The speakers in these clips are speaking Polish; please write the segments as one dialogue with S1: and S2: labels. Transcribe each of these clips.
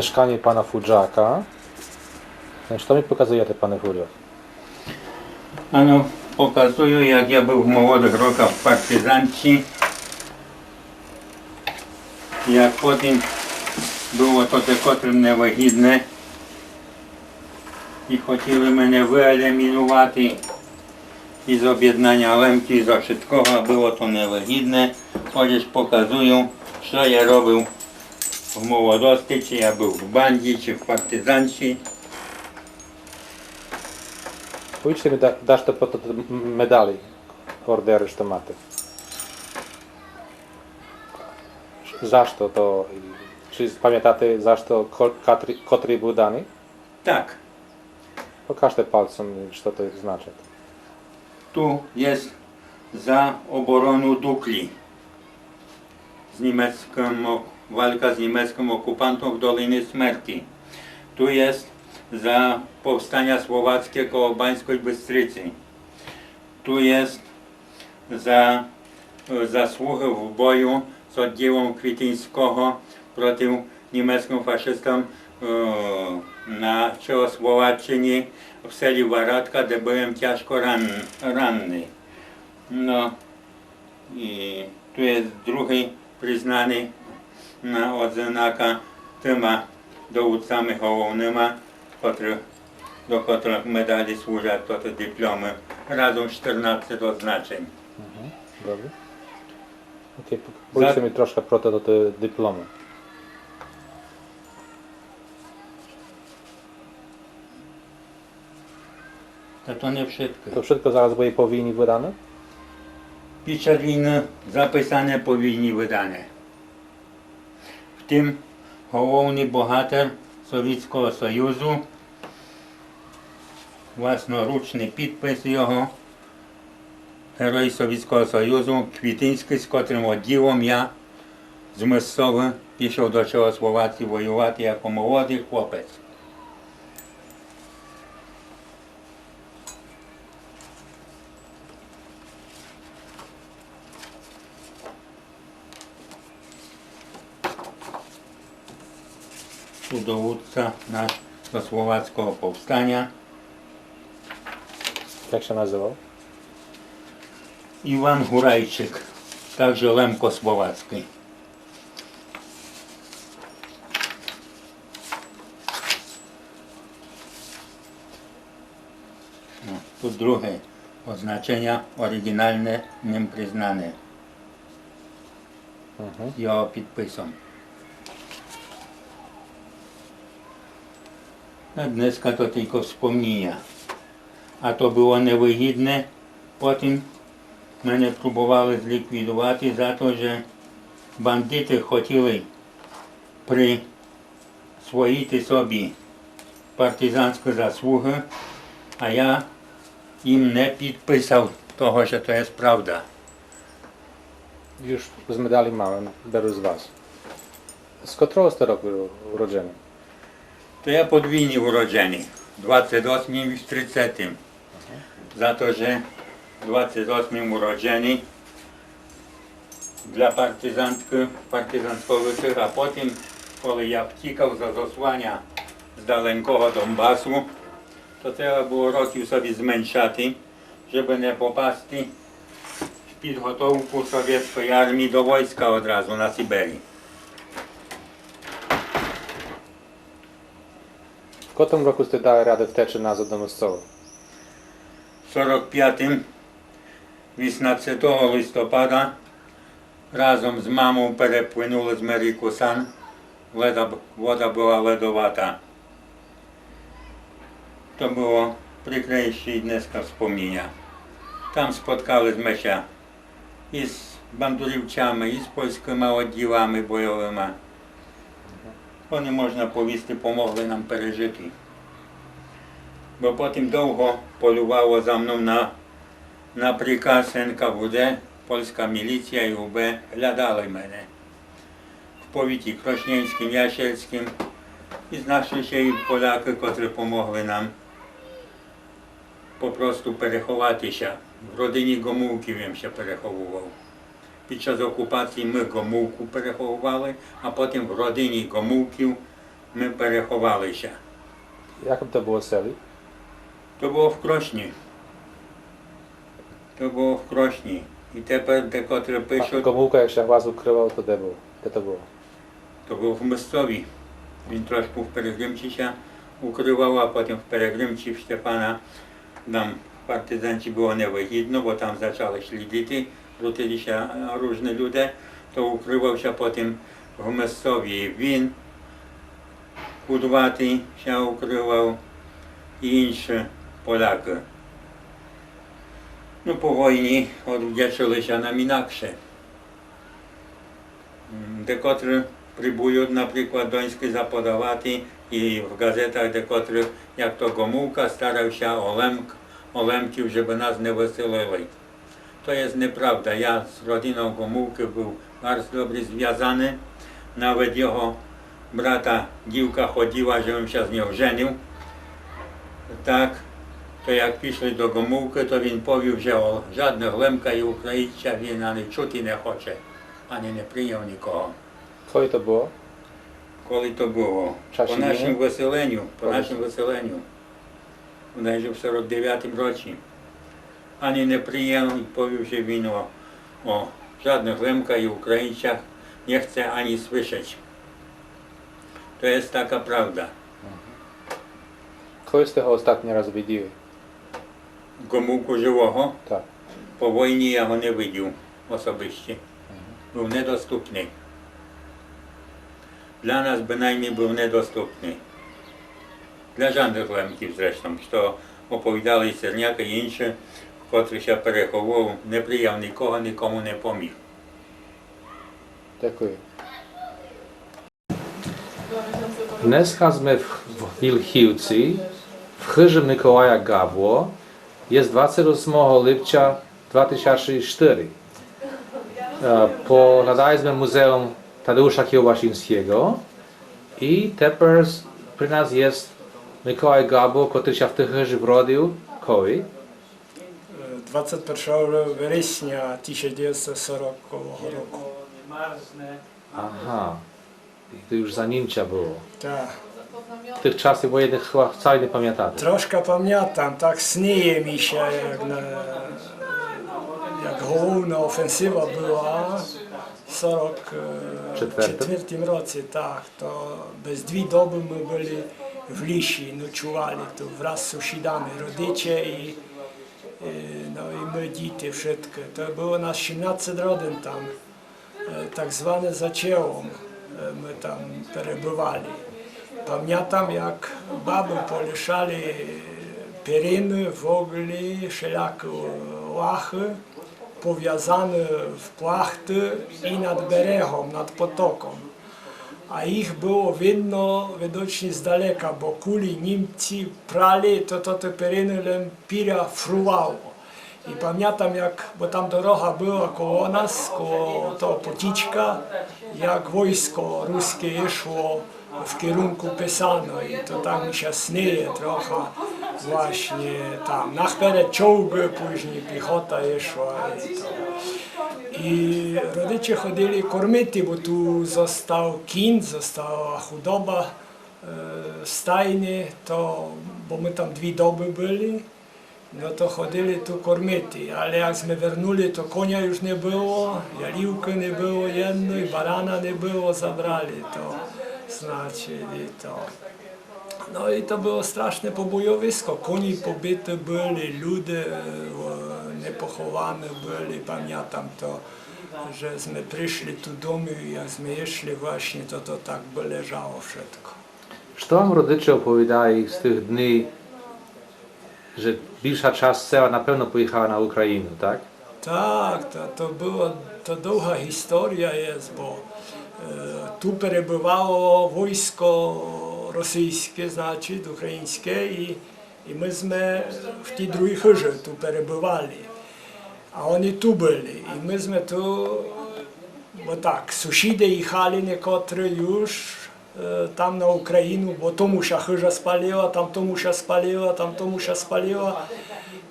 S1: mieszkanie pana Fudżaka. Co mi pokazujecie, panie Fudzio?
S2: Ano, pokazuję, jak ja był w młodych rokach w partyzanci. Jak potem było to te котрим невигідне і хотіли мене виелімінувати із об'єднання Лемки, із Ошиткова, було то невигідне. Ось показую, що я робив в молодості, чи я був в банді, чи в партизанці.
S1: Powiedzcie mi, dasz to po to medali, ordery, що маєте. За що то? Чи пам'ятаєте, за що котрий був даний?
S2: Так,
S1: Покажте пальцем, що це значить.
S2: tu jest za oboroną Dukli. Walka z niemieckim okupantą w Dolinie Śmierci. Tu jest za powstania słowackie koło Bańskiej Bystricy. Tu jest za zasługi w boju z oddziałem Kwityńskiego przeciw niemieckim faszystom na Czechosłowaczynie w селі Варатка, де byłem ciężko ranny. No i tu jest drugi przyznany na odznaka tyma dowódcami hołownymi, do których medali służą to te dyplomy. Razem 14 odznaczeń.
S1: Добре. Окей, powiedzcie mi troszkę про te dyplomy.
S2: Та то не wszystko.
S1: To wszystko zaraz będzie po wojnie wydane?
S2: Під час війни записане по війні видане. Втім, головний богатир Совєтського Союзу, власноручний підпис його, герой Совєтського Союзу, Квітинський, з котрим оділом я з Мисови пішов до Чехословації воювати як молодий хлопець. Dowódca nasz do słowackiego powstania.
S1: Jak się nazywał?
S2: Iwan Hurajczyk, także Lemko Słowacki. No, tu drugie oznaczenia oryginalne, nim przyznane. Jego підписом. Днеска то тільки wspomnienia. А то було невигідне. Потім мене пробували зліквідувати за те, що бандити хотіли присвоїти собі партизанські заслуги, а я їм не підписав того, що to jest правда.
S1: Już z medali małem, biorę z was. Z którego ste roku urodzenia?
S2: То я подвійні уроджений, 28 і 30. За те, що 28 уроджений для партизанського вишив, а потім, коли я втікав за заслання з далекого Донбасу, то треба було років собі зменшати, щоб не попасти в підготовку совєтської армії до війська одразу на Сибірі.
S1: W którym roku ste dali radę wteczy nazad do Мосцова?
S2: В 45-м, 18 листопада, разом з мамою переплинули з Мерикусан. Вода була ледовата. То було прикре ще й днеска wspomnienia. Там споткались ми із бандурівцями, із польськими відділами бойовими. Вони, можна повісти, помогли нам пережити. Бо потім довго полювало за мною на приказ НКВД, польська міліція і УБ глядали мене. В повіті Крошненським, Ящельським. І знайшли ще й поляки, котрі помогли нам попросту переховатися. В родині Гомулків я ще переховував. Під час окупації ми Гомулку переховували, а потім в родині Гомулків ми переховалися.
S1: Jak to było celi?
S2: То було в Крошні. То було в Крошні. І тепер декотрі
S1: A
S2: пишуть,
S1: Gomułka jak się was ukrywał, to gdzie było? Gdzie to było?
S2: то був в Мистові. Він трошки в Перегримчися укривав, а потім в Перегримчі в Штепана нам партизанці було невигідно, бо там почали слідити, крутилися різні люди, то укривався потім в Мистові. Він Кудватий ще укривав і інші поляки. Ну, по війні віддячилися нам інакше. Декотрі próbują na przykład dońskie zapodawać i w gazetach dekotrych, jak to Gomułka starał się o Lemków, żeby nas nie wysyłali. To jest nieprawda. Ja z rodziną Gomułki był bardzo dobrze związany. Nawet jego brata dziewka chodziła, żebym się z nią żenił. Tak, to jak piszli do Gomułki, to on powiedział, że o żadnych Lemka i Ukraińca він ani czuti nie chce, ani nie przyjął nikogo.
S1: Коли to było?
S2: Коли то було?
S1: Часі
S2: По нашому
S1: є?
S2: виселенню,
S1: Коли?
S2: Навіть в 49-му році. Ані не прийняв і повів, що він о żadnych Lemkach i Ukraińcach nie chce ani słyszeć. To jest taka prawda.
S1: Коли ste ho ostatni raz widzieli?
S2: Gomułku żywego,
S1: Tak.
S2: po wojnie ja go nie widział osobiście. Był niedostępny. Dla nas bynajmniej był niedostępny. Dla żadnych Lemków zresztą, co opowiadali Cerniaka i inni, który się perechował, nie przyjął nikogo, nikomu nie pomógł.
S1: Dziękuję. Dneska sme w Wilchiłci, w chyrze Mikołaja Gabło. Jest 28 lipca 2004. Pogadaliśmy Muzeum Tadeusza Kiełbasińskiego i teraz przy nas jest Mikołaj Gabło, który się w tych chyrze urodził. Kiedy?
S3: 21 września 1940 roku.
S1: Aha. I to już zanim było.
S3: Tak.
S1: Tych czasów wojennych chyba wcale nie pamiętacie.
S3: Troszkę pamiętam, tak śnieje mi się, jak główna ofensywa była w 1944 roku, tak, to bez 2 doby my byli w Lisi, nocowali tu wraz z sąsiadami, rodzice i my dzieci, wszystkie. To było nas 17 rodzin tam, tak zwane zacięłom, my tam przebywali. Pamiętam, jak baby poliszali pieriny, w ogóle wszelakie łachy, powiązane w płachty i nad beregą, nad potoką. A ich było widno widocznie z daleka, bo kuli Niemcy prali, to te pieriny lempira fruwało. I pamiętam, jak, bo tam droga była koło nas, koło toho poticzka, jak wojsko ruskie szło w kierunku Pesano i to tam mi się śnieje trochę właśnie tam. Nachperед czołgi, później piechota szła i to. I rodzice chodzili kormiti, bo tu został kin, została chudoba w stajni, to, bo my tam 2 doby byli. No to chodzili tu kormiti, ale jak sme wernuli, to konia już nie było, jaliłki nie było jednej, barana nie było, zabrali to, znaczyli to. No i to było straszne pobojowisko, koni pobite byli, ludzie niepochowane byli, pamiętam to, że sme przyszli tu do domu i jak sme szli właśnie, to tak by leżało wszystko.
S1: Co wam rodzice opowiadali z tych dni, że większa część cała na pewno pojechała na Ukrainę, tak?
S3: Tak, to długa historia jest, bo tu przebywało wojsko rosyjskie, znaczy ukraińskie i myśmy w tej drugiej chyrze tu przebywali, a oni tu byli i myśmy tu, bo tak, sąsiedzi jechali niektórzy już tam na Ukrainę, bo to mu się chyrza spaliła, tam to mu się spaliła, tam to mu się spaliła.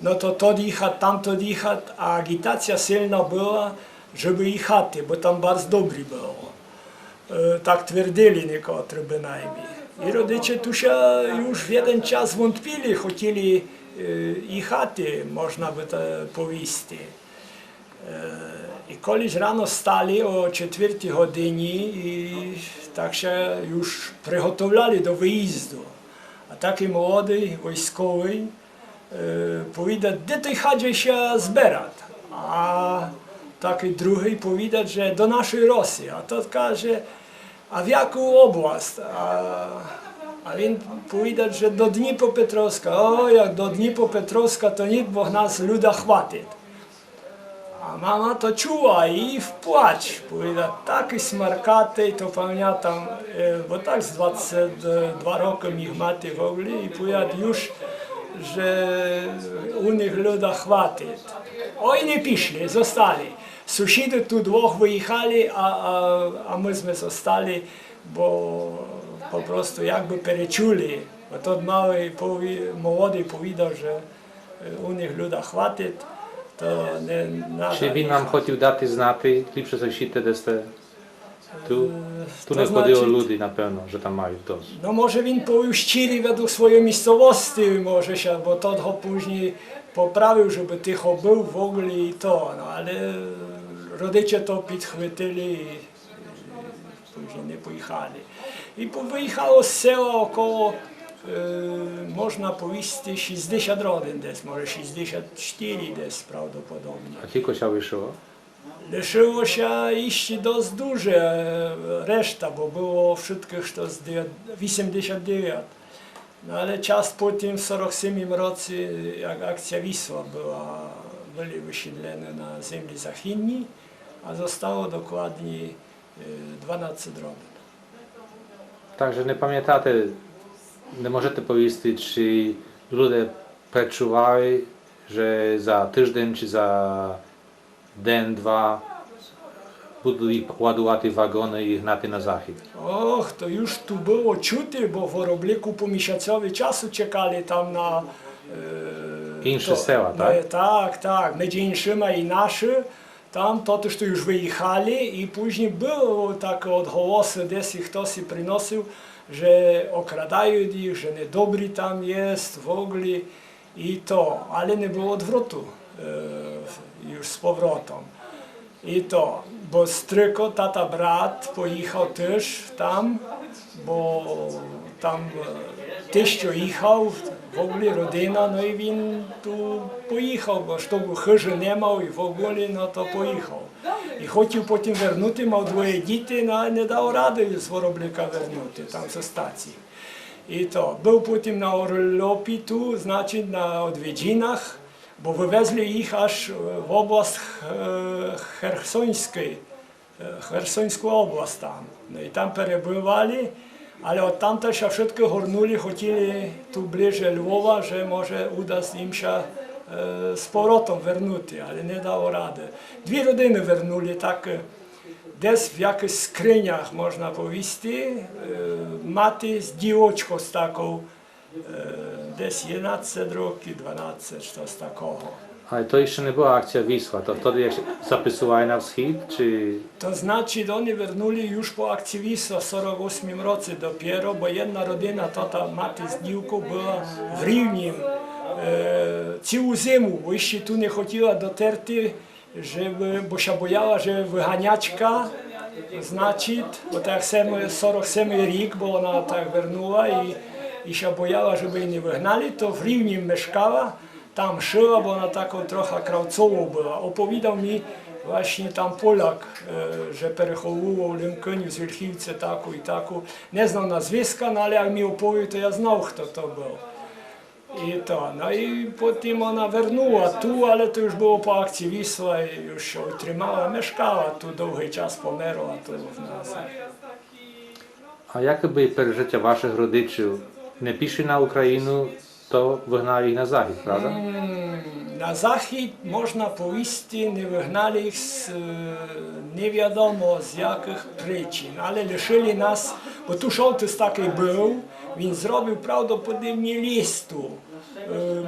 S3: No to jechać, tamto jechać, a agitacja silna była, żeby jechać, bo tam bardzo dobry było. Tak twierdzili niektórzy bynajmniej. I rodzice tu się już w jeden czas wątpili, chcieli jechati, można by to powiedzieć. I kiedyś rano stali o 4 godzinie i tak się już przygotowali do wyjazdu. A taki młody wojskowy powiedział, gdzie ty chadzie się zbierać? A taki drugi powiedział, że do naszej Rosji. A to każe, a w jaką oblast? A on powiedział, że do Dniepropetrovska. O, jak do Dniepropetrovska, to nikt bo nas luda chwatit. A mama to czuła i w płacz. Powiedział, taki smarkaty, to pamiętam, bo tak z 22 roki ich maty w ogóle i powiedział już, że u nich luda chwatit. Oj, nie piszli, zostali. Sąsiedzi tu dwóch wyjechali, a myśmy zostali, bo po prostu jakby перечули. Bo to młody powiedział, że u nich luda chwatit. To nie nada.
S1: Чи він нам хотів дати знати, ліпше защити, де сте tu? Tu
S3: To
S1: nie chodziło
S3: znaczy-
S1: ludzi na pewno, że tam mają dosť.
S3: No może він повищили według swojej miejscowości, może się, bo to go później poprawił, żeby tycho był w ogóle i to, no ale rodzice to підхватили i później nie pojechali. I wyjechało z sela około, można powiedzieć, 60 rodzin dесь, może 64 dесь prawdopodobnie.
S1: A кілько ся вийшло?
S3: Лишило się iść dość duże reszta, bo było wszystkich to z 89. No ale czas po tym w 47 roku, jak akcja Wisła byli wysiedleni na ziemi zachodniej, a zostało dokładnie 12 rodzin.
S1: Także nie pamiętacie, nie możecie powiedzieć, czy ludzie przeczuwali, że za tydzień czy za dzień, dwa będą ładować wagony i gnać na zachód.
S3: Och, to już tu było czuty, bo w Orobliku po miesiącowi czasu czekali tam na...
S1: Insze sela, tak?
S3: Tak, tak, między innymi i nasze. Tam to też tu już wyjechali i później było takie odgłosy, gdzieś ktoś przynosił, że okradają ich, że niedobry tam jest w ogóle i to, ale nie było odwrotu już z powrotem. I to, bo stryko, tata brat pojechał też tam, bo tam teściu jechał, w ogóle rodzina, no i on tu pojechał, bo żeby chyży nie miał i w ogóle, no to pojechał. I chciał potem wrócić, miał dwoje dzieci, no ale nie dał rady z Woroblika wrócić, tam ze stacji. I to, był potem na Orlopie tu, znaczy na odwiedzinach, bo wywezli ich aż w oblast Chersońską oblast tam. No i tam przebywali, ale od tamta się wszystko gornuli, chcieli tu bliżej Lwowa, że może uda im się z powrotem wrócić, ale nie dało rady. Dwie rodziny wrócili tak, gdzieś w jakichś skrzyniach, można powiedzieć, maty z dziewczką z taką, gdzieś 11 roki, 12, coś takiego.
S1: Ale to jeszcze nie była akcja Wisła, to wtedy jak się zapisywali na wschód, czy...
S3: To znaczy, oni wrócili już po akcji Wisła w 48 roku dopiero, bo jedna rodzina, tata maty z dziewką była w Rivnim całą zimę, bo jeszcze tu nie chodziła do terty, bo się bojała, że wyganiaczka, znaczy, bo tak 47 rok, bo ona tak wróciła i się bojała, żeby jej nie wygnali, to w Rivnim mieszkała, tam szyła, bo ona taką trochę krawcową była. Opowiadał mi właśnie tam Polak, że perychowywał Lemkyniu z Wilchiwce taką i taką. Nie znał nazwiska, no ale jak mi opowiedział, to ja znał, kto to był. I to, no i potem ona wróciła tu, ale to już było po akcji Wisła i już się utrzymała, mieszkała tu długi czas, pomerła tu w nas.
S1: A jakie były przeżycia waszych rodziców? Nie piszli na Ukrainę, to wygnali ich na zachód, prawda?
S3: Na zachód, można powiedzieć, nie wygnali ich z nie wiadomo z jakich przyczyn, ale liczyli nas, bo tu sołtys taki był, więc zrobił prawdopodobnie listu.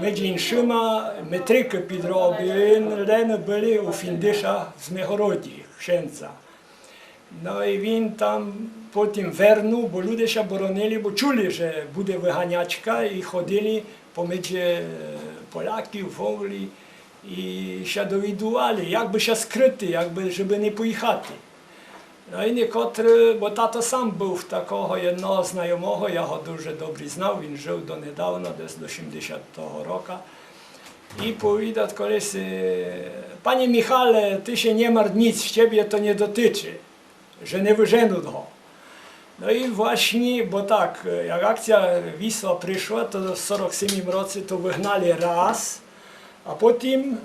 S3: Między innymi metrykę podrobił, byli u Findysza w Zmiechorodzie, księdza. No i він там потім вернув, бо люди ще боронили, бо чули, що буде виганячка, і ходили поміж поляків, вовлі, і ще довідували, як би ще скрити, як би, щоб не поїхати. Ну і некотрі, бо тато сам був такого одного знайомого, я його дуже добре знав, він жив донедавна, десь до 70-го року. I powiedział koleś, panie Michale, ty się nie martw nic, ciebie to nie dotyczy, że nie wyżeną go. No i właśnie, bo tak, jak akcja Wisła przyszła, to w 1947 roku to wygnali raz, a potem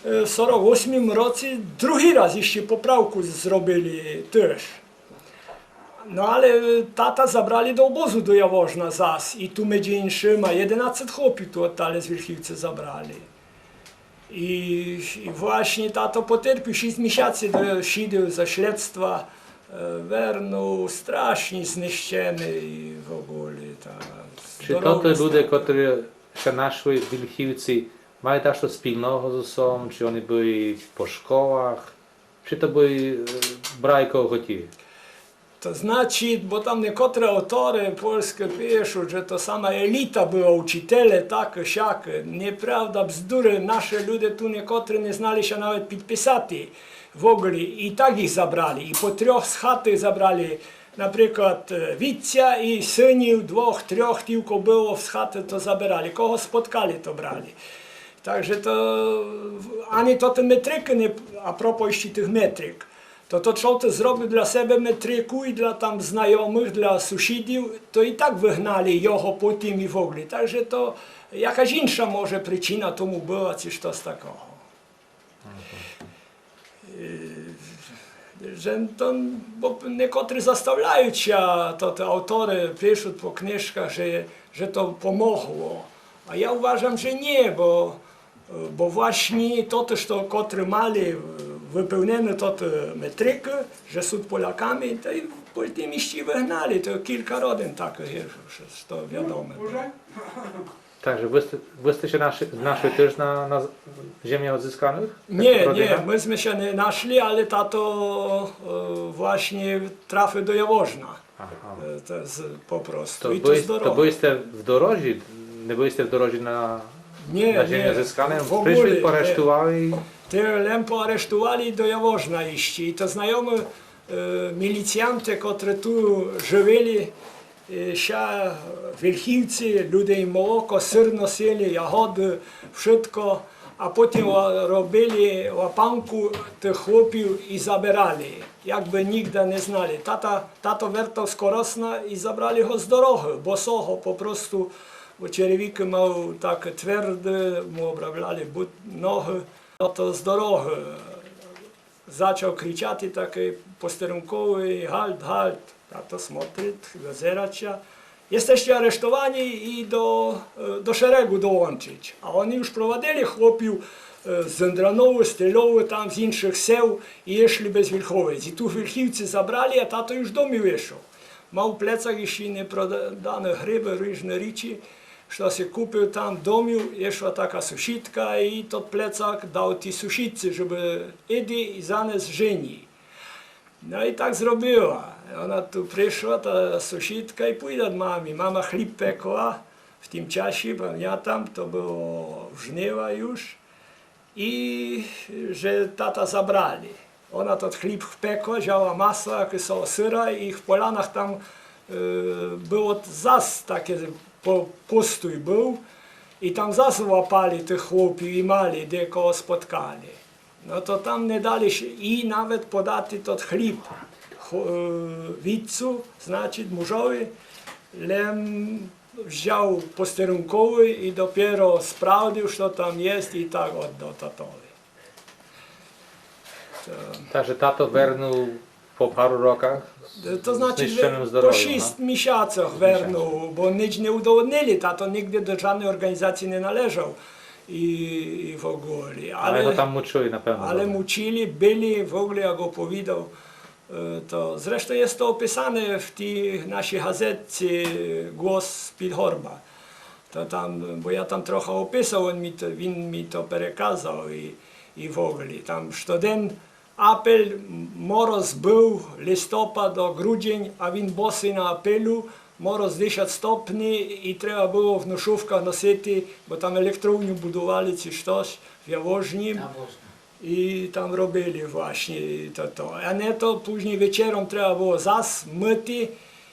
S3: w 1948 roku drugi raz jeszcze poprawkę zrobili też. No ale tata zabrali do obozu do Jaworzna zas i tu między innymi 11 chłopów tu oddali z Wilchiwcy zabrali. I właśnie tato poterpił 6 miesięcy do siedział za śledztwa, wernu strasznie zniszczony i w ogóle tak.
S1: Чи то люди, які ще нашли в Вільхівці, мають дещо спільного з собою, чи вони були по школах, чи то були брайко готові?
S3: To znaczy, bo tam niektóre autory polskie piszą, że to sama elita była, uczyciele, takie, siakie. Nieprawda, bzdury, nasze ludzie tu niektóre nie znali się nawet podpisać w ogóle i tak ich zabrali. I po 3 z chaty zabrali na przykład Witcia i synów, 2, 3 tylko było z chaty, to zabierali. Kogo spotkali, to brali. Także to, ani to te metryki, nie, a propos jeszcze tych metryk. To człowiek zrobił dla siebie metryku i dla tam znajomych, dla sąsiadów, to i tak wygnali jego po tym i w ogóle. Także to jakaś inna może przyczyna tomu była, coś to z takiego. Że to, bo niektórzy zastawiają się, to te autory piszą po książkach, że to pomogło. A ja uważam, że nie, bo właśnie to też, którzy mali wypełnione to metryki, że są Polakami, to i potem jeszcze wygnali, to kilka rodzin takich jest, to wiadomo.
S1: Także wy jesteście naszli też na ziemiach odzyskanych?
S3: Nie, myśmy się nie naszli, ale tato właśnie trafił do Jaworzna. To jest po prostu. I to zdrowo.
S1: To byliście w dorożі, nie byliście w dorożі na ziemię odzyskaną? Przyszli, poresztowali?
S3: Tyle poaresztowali do Jaworzna iść. I to znajomi milicjanty, którzy tu żywili się w Wilchiwcy, ludzie im молоко, syr nosili, jagody, wszystko, a potem robili łapanku tych chłopów i zabierali, jakby nigdy nie znali. Tato wертał z Korosna i zabrali go z drogi, bosoho po prostu, bo człowiek miał tak twardy, mu obrabiali nogi. No to z drogi zaczął krzyczeć taki posterunkowy, halt, halt, tato смотрит, zazerać się. Jesteście aresztowani i do szeregu dołączyć. A oni już prowadzili chłopów z Zendranowy, z Tylowy, tam z innych seł i szli bez Wilchowiec. I tu Wilchiwcy zabrali, a tato już do mnie wyszedł. Miał w plecach jeszcze nieprodane gryby, różne rzeczy. Що się kupił tam w domu, jeszcze taka sąsiadka i to plecak dał tej sąsiadce, żeby idzie i zanieść żeni. No i tak zrobiła. Ona tu przyszła, ta sąsiadka i pójdzie do mamy. Mama chleb pekła w tym czasie, pamiętam, to było żniwa już. I że tata zabrali. Ona to chleb pekła, wzięła masło, jakiegoś syra i w polanach tam było zas takie postój był i tam zas łapali tych chłopów i mali, gdzie kogo spotkali. No to tam nie dali się i nawet podati to chleb widzu, znaczy mężowi, lem wziął posterunkowy i dopiero sprawdził, co tam jest i tak oddał tatowi.
S1: Także tato wernął po paru rokach?
S3: To znaczy, po 6 miesiącach wernął, bo nic nie udowodnili, tato nigdy do żadnej organizacji nie należał i w ogóle.
S1: Ale go tam muczyli na pewno.
S3: Ale muczyli, byli, w ogóle jak opowiadał, to zresztą jest to opisane w tej naszej gazetce Głos z Pilhorba. To tam, bo ja tam trochę opisał, on mi to przekazał i w ogóle. Tam student Apel, mороz był, listopad do grudzień, a він bosy na apelu, mороz 10 stopni i trzeba było w noszówkach nosić, bo tam elektrownię budowali czy coś w Jaworznim. I tam robili właśnie to. A nie to później wieczorem trzeba było zas myty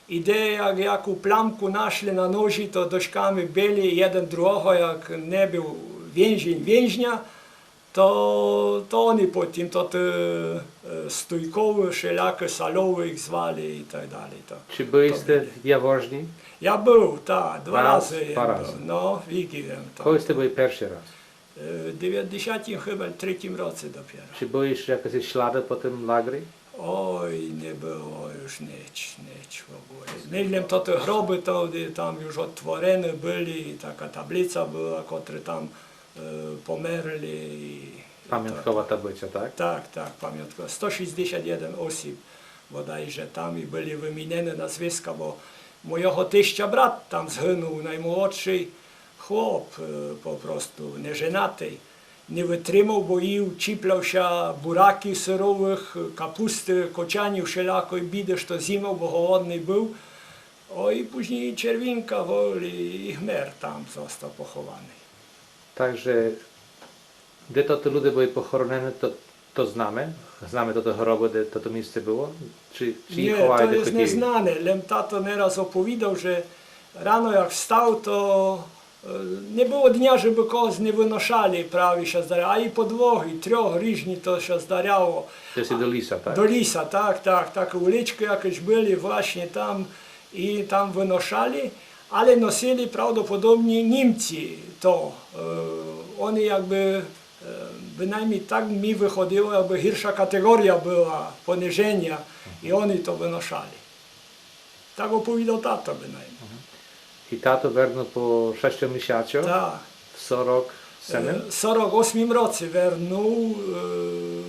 S3: i jak jaką plamku naszli na noży, to dośkami byli jeden drugiego, jak nie był więźnia, to oni potem to te stójkowe, wszelakie salowe ich zwali i tak dalej. To,
S1: Czy byliście w Jaworzni?
S3: ja był, tak, dwa
S1: Raz,
S3: razy.
S1: dwa razy.
S3: No, widziałem to.
S1: Коли byli pierwszy raz?
S3: W 93 roku dopiero.
S1: Czy były jeszcze jakieś ślady po tym lagry?
S3: Oj, nie było już nic w ogóle. Nie wiem, to te groby to, tam już otworzone byli, taka tablica była, które tam pomerli.
S1: Pamiątkowa tablica, tak?
S3: Tak, pamiątkowa. 161 osób bodajże tam i byli wymienione nazwiska, bo mojego teścia brat tam zginął, najmłodszy chłop, po prostu nieżenaty. Nie wytrzymał, bo ił, ciplał się buraki syrowych, kapusty, kociani, wszelakoj bidy, że zimą, bo chłodny był. O i później czerwinka woli i chmer tam został pochowany.
S1: Także gdzie to te ludzie byli pochorone, to znamy? Znamy to choroby, gdzie to miejsce było? Czy ich
S3: Nie,
S1: chowali
S3: to
S1: do
S3: jest
S1: takiej-
S3: nieznane. Lem tato nieraz opowiadał, że rano jak wstał, to nie było dnia, żeby kogoś nie wynoszali, prawie się zdarzało. A i podłogi, 3 ryżni to się zdarzało.
S1: To jest do lisa, tak?
S3: Do lisa, tak. Takie uliczki jakieś byli właśnie tam i tam wynoszali, ale nosili prawdopodobnie Niemcy to. Oni jakby, bynajmniej tak mi wychodziło, jakby pierwsza kategoria była poniżenia i oni to wynoszali. Tak opowiadał tato bynajmniej.
S1: I tato wernął po 6 miesiącach,
S3: Tak.
S1: w 47.
S3: W 48 roku wernął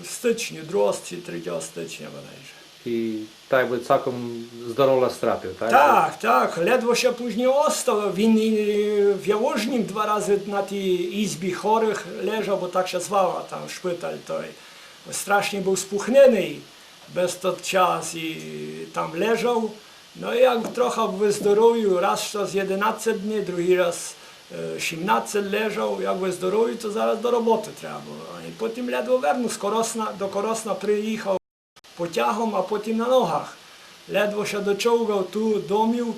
S3: w styczniu, 2-3 stycznia bodajże.
S1: I tak by całkiem zdrowo stracił, tak?
S3: Tak, ledwo się później ostał. Він w Jaworznim 2 razy na tej izbie chorych leżał, bo tak się zwała tam szpital. To strasznie był spuchniony bez to czas i tam leżał. No i jak trochę wyzdrowił, raz to z 11 dni, drugi raz 17 leżał, jak wyzdrowił, to zaraz do roboty trzeba było. I potem ledwo wernął, do Korosna przyjechał pociągiem, a potem na nogach. Ledwo się doczołgał tu, domił,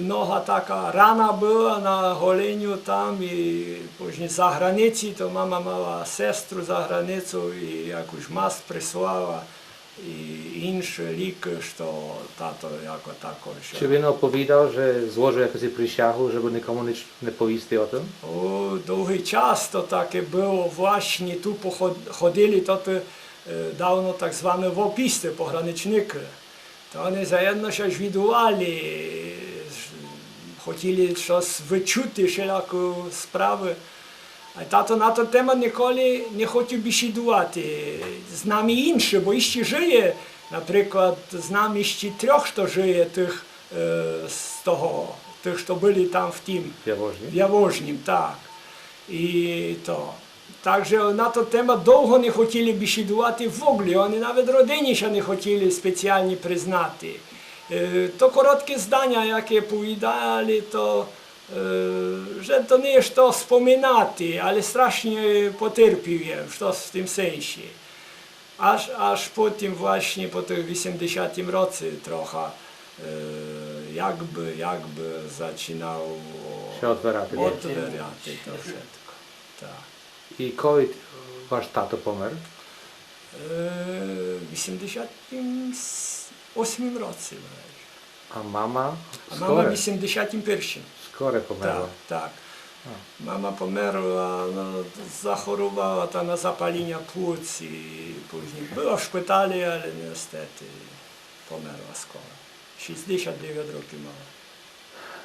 S3: noga taka rana była na goleniu tam i później za granicą, to mama mała sestrę za granicą i jakąś mast przysłała i inne liki, że tato jako tako się...
S1: Czy він opowiadał, że złożył jakąś przysięgę, żeby nikomu nie powiedzieć o tym?
S3: O, długi czas to takie było, właśnie tu chodzili to te dawno tak zwane wopisty, pograniczniki. To oni za jedno się widywali, chodzili coś wyczuty, wszelakie sprawy. A tato na ten temat nikoли nie chciał besidować z nami inszy, bo jeszcze żyje, na przykład z nami jeszcze 3, kto żyje, tych, z toho, tych, kto byli tam w tym, w Jaworznim, tak. I to. Także na ten temat długo nie chcieli besidować w ogóle, oni nawet rodzinie się nie chcieli specjalnie przyznać. To krótkie zdania, jakie powiedzieli, to że to nie jest to wspominać, ale strasznie poterpiłem, to w tym sensie. Aż potem właśnie, po tych 80 roku trochę jakby zaczynał
S1: Się otwierać.
S3: to wszystko. Tak.
S1: I kiedy wasz tato pomarł?
S3: W 88 roku.
S1: A mama?
S3: A mama w 81.
S1: Skoro pomarła.
S3: Tak. Mama pomerła, no, zachorowała ta na zapalenie płuc i później była w szpitalu, ale niestety pomerła skoro. 69 roków mała.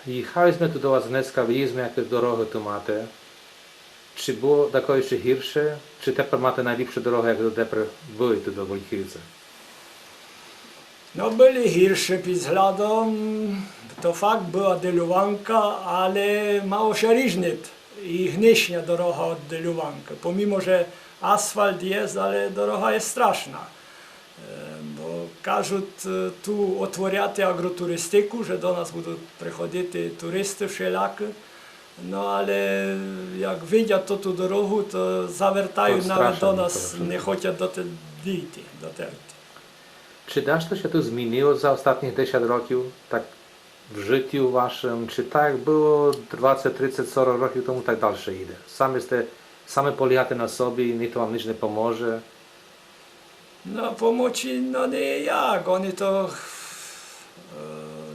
S1: Jechaliśmy tu do Łazienecka, widzieliśmy jakie drogi tu macie. Czy było takie jeszcze gorsze? Czy teraz macie najlepsze drogi, jak do Depry były tu do Wojkiewicza?
S3: No byli gorsze pod względem, to fakt była deluwanka, ale mało się różni i gnieśnia droga od deluwanki. Pomimo, że asfalt jest, ale droga jest straszna. Bo кажуть, tu otworяти агротуристику, że do nas будуть приходити туристи всілякі. No ale jak widzą to tu drogę, to zawiertają
S1: To
S3: nawet do
S1: strasznie
S3: nas,
S1: to
S3: nie chcą dotrzeć.
S1: Czy dasz to się tu zmieniło za ostatnich 10 roków, tak w życiu waszym, czy tak było 20, 30, 40 roków temu, tak dalsze idzie? Same poliaty na sobie i nikt wam nic nie pomoże.
S3: No pomocy, no nie jak, oni to,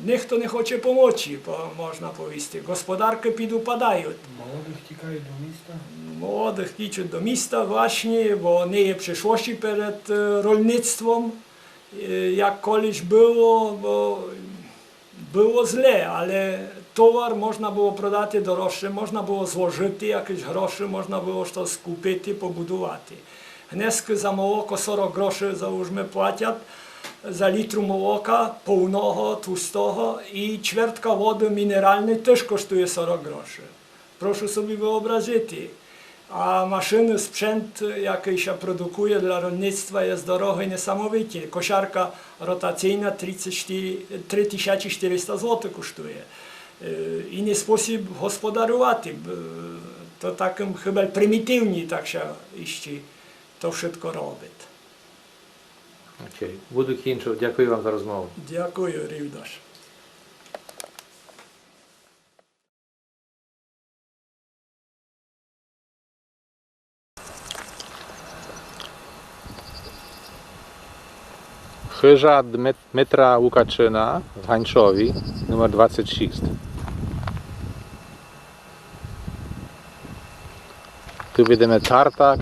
S3: ніхто не хоче pomocy, можна повісти. Господарки підупадають.
S4: Молодих тікають до міста.
S3: Молодих тічуть до міста, właśnie, bo вони є przyszłości перед rolnictwem, jak колись було, бо було зле, але товар можна було продати дорожче, можна було зложити якісь гроші, можна було щось купити, побудувати. Dneska za молоко 40 groszy załóżmy płacą, za litru молока pełnego, tłustego i ćwiertka wody mineralnej też kosztuje 40 groszy. Proszę sobie wyobrazić. A maszyny, sprzęt jakiś produkuje dla rolnictwa jest drogi niesamowicie. Kosiarka rotacyjna 3400 zł kosztuje. I nie sposób gospodarować. To takim chyba prymitywnie tak się iści to wszystko robić.
S1: Okej. Budu Chińczyk, dziękuję wam za rozmowę.
S3: Dziękuję, Rivdasz.
S1: Chyża Dmytra Łukaczyna w Hańczowi, numer 26. Tu widzimy tartak.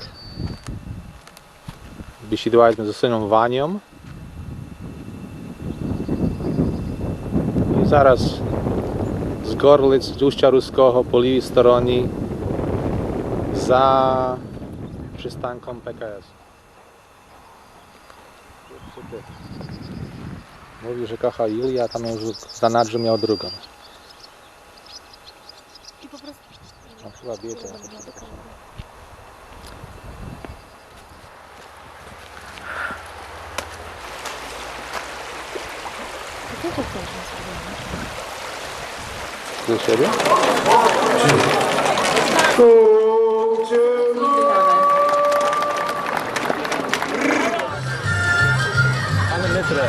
S1: Бесідували з сином Ванем. І зараз з Горлиць, з Устя Руського по лівій стороні за przystankiem PKS. Mówi, że kocha Julia, a tam już za nadrzu miał drugą.
S5: I po prostu
S1: No chyba wiecie.
S5: ty to chcesz nas powiedzieć?
S1: Do siebie? Panie Mytre,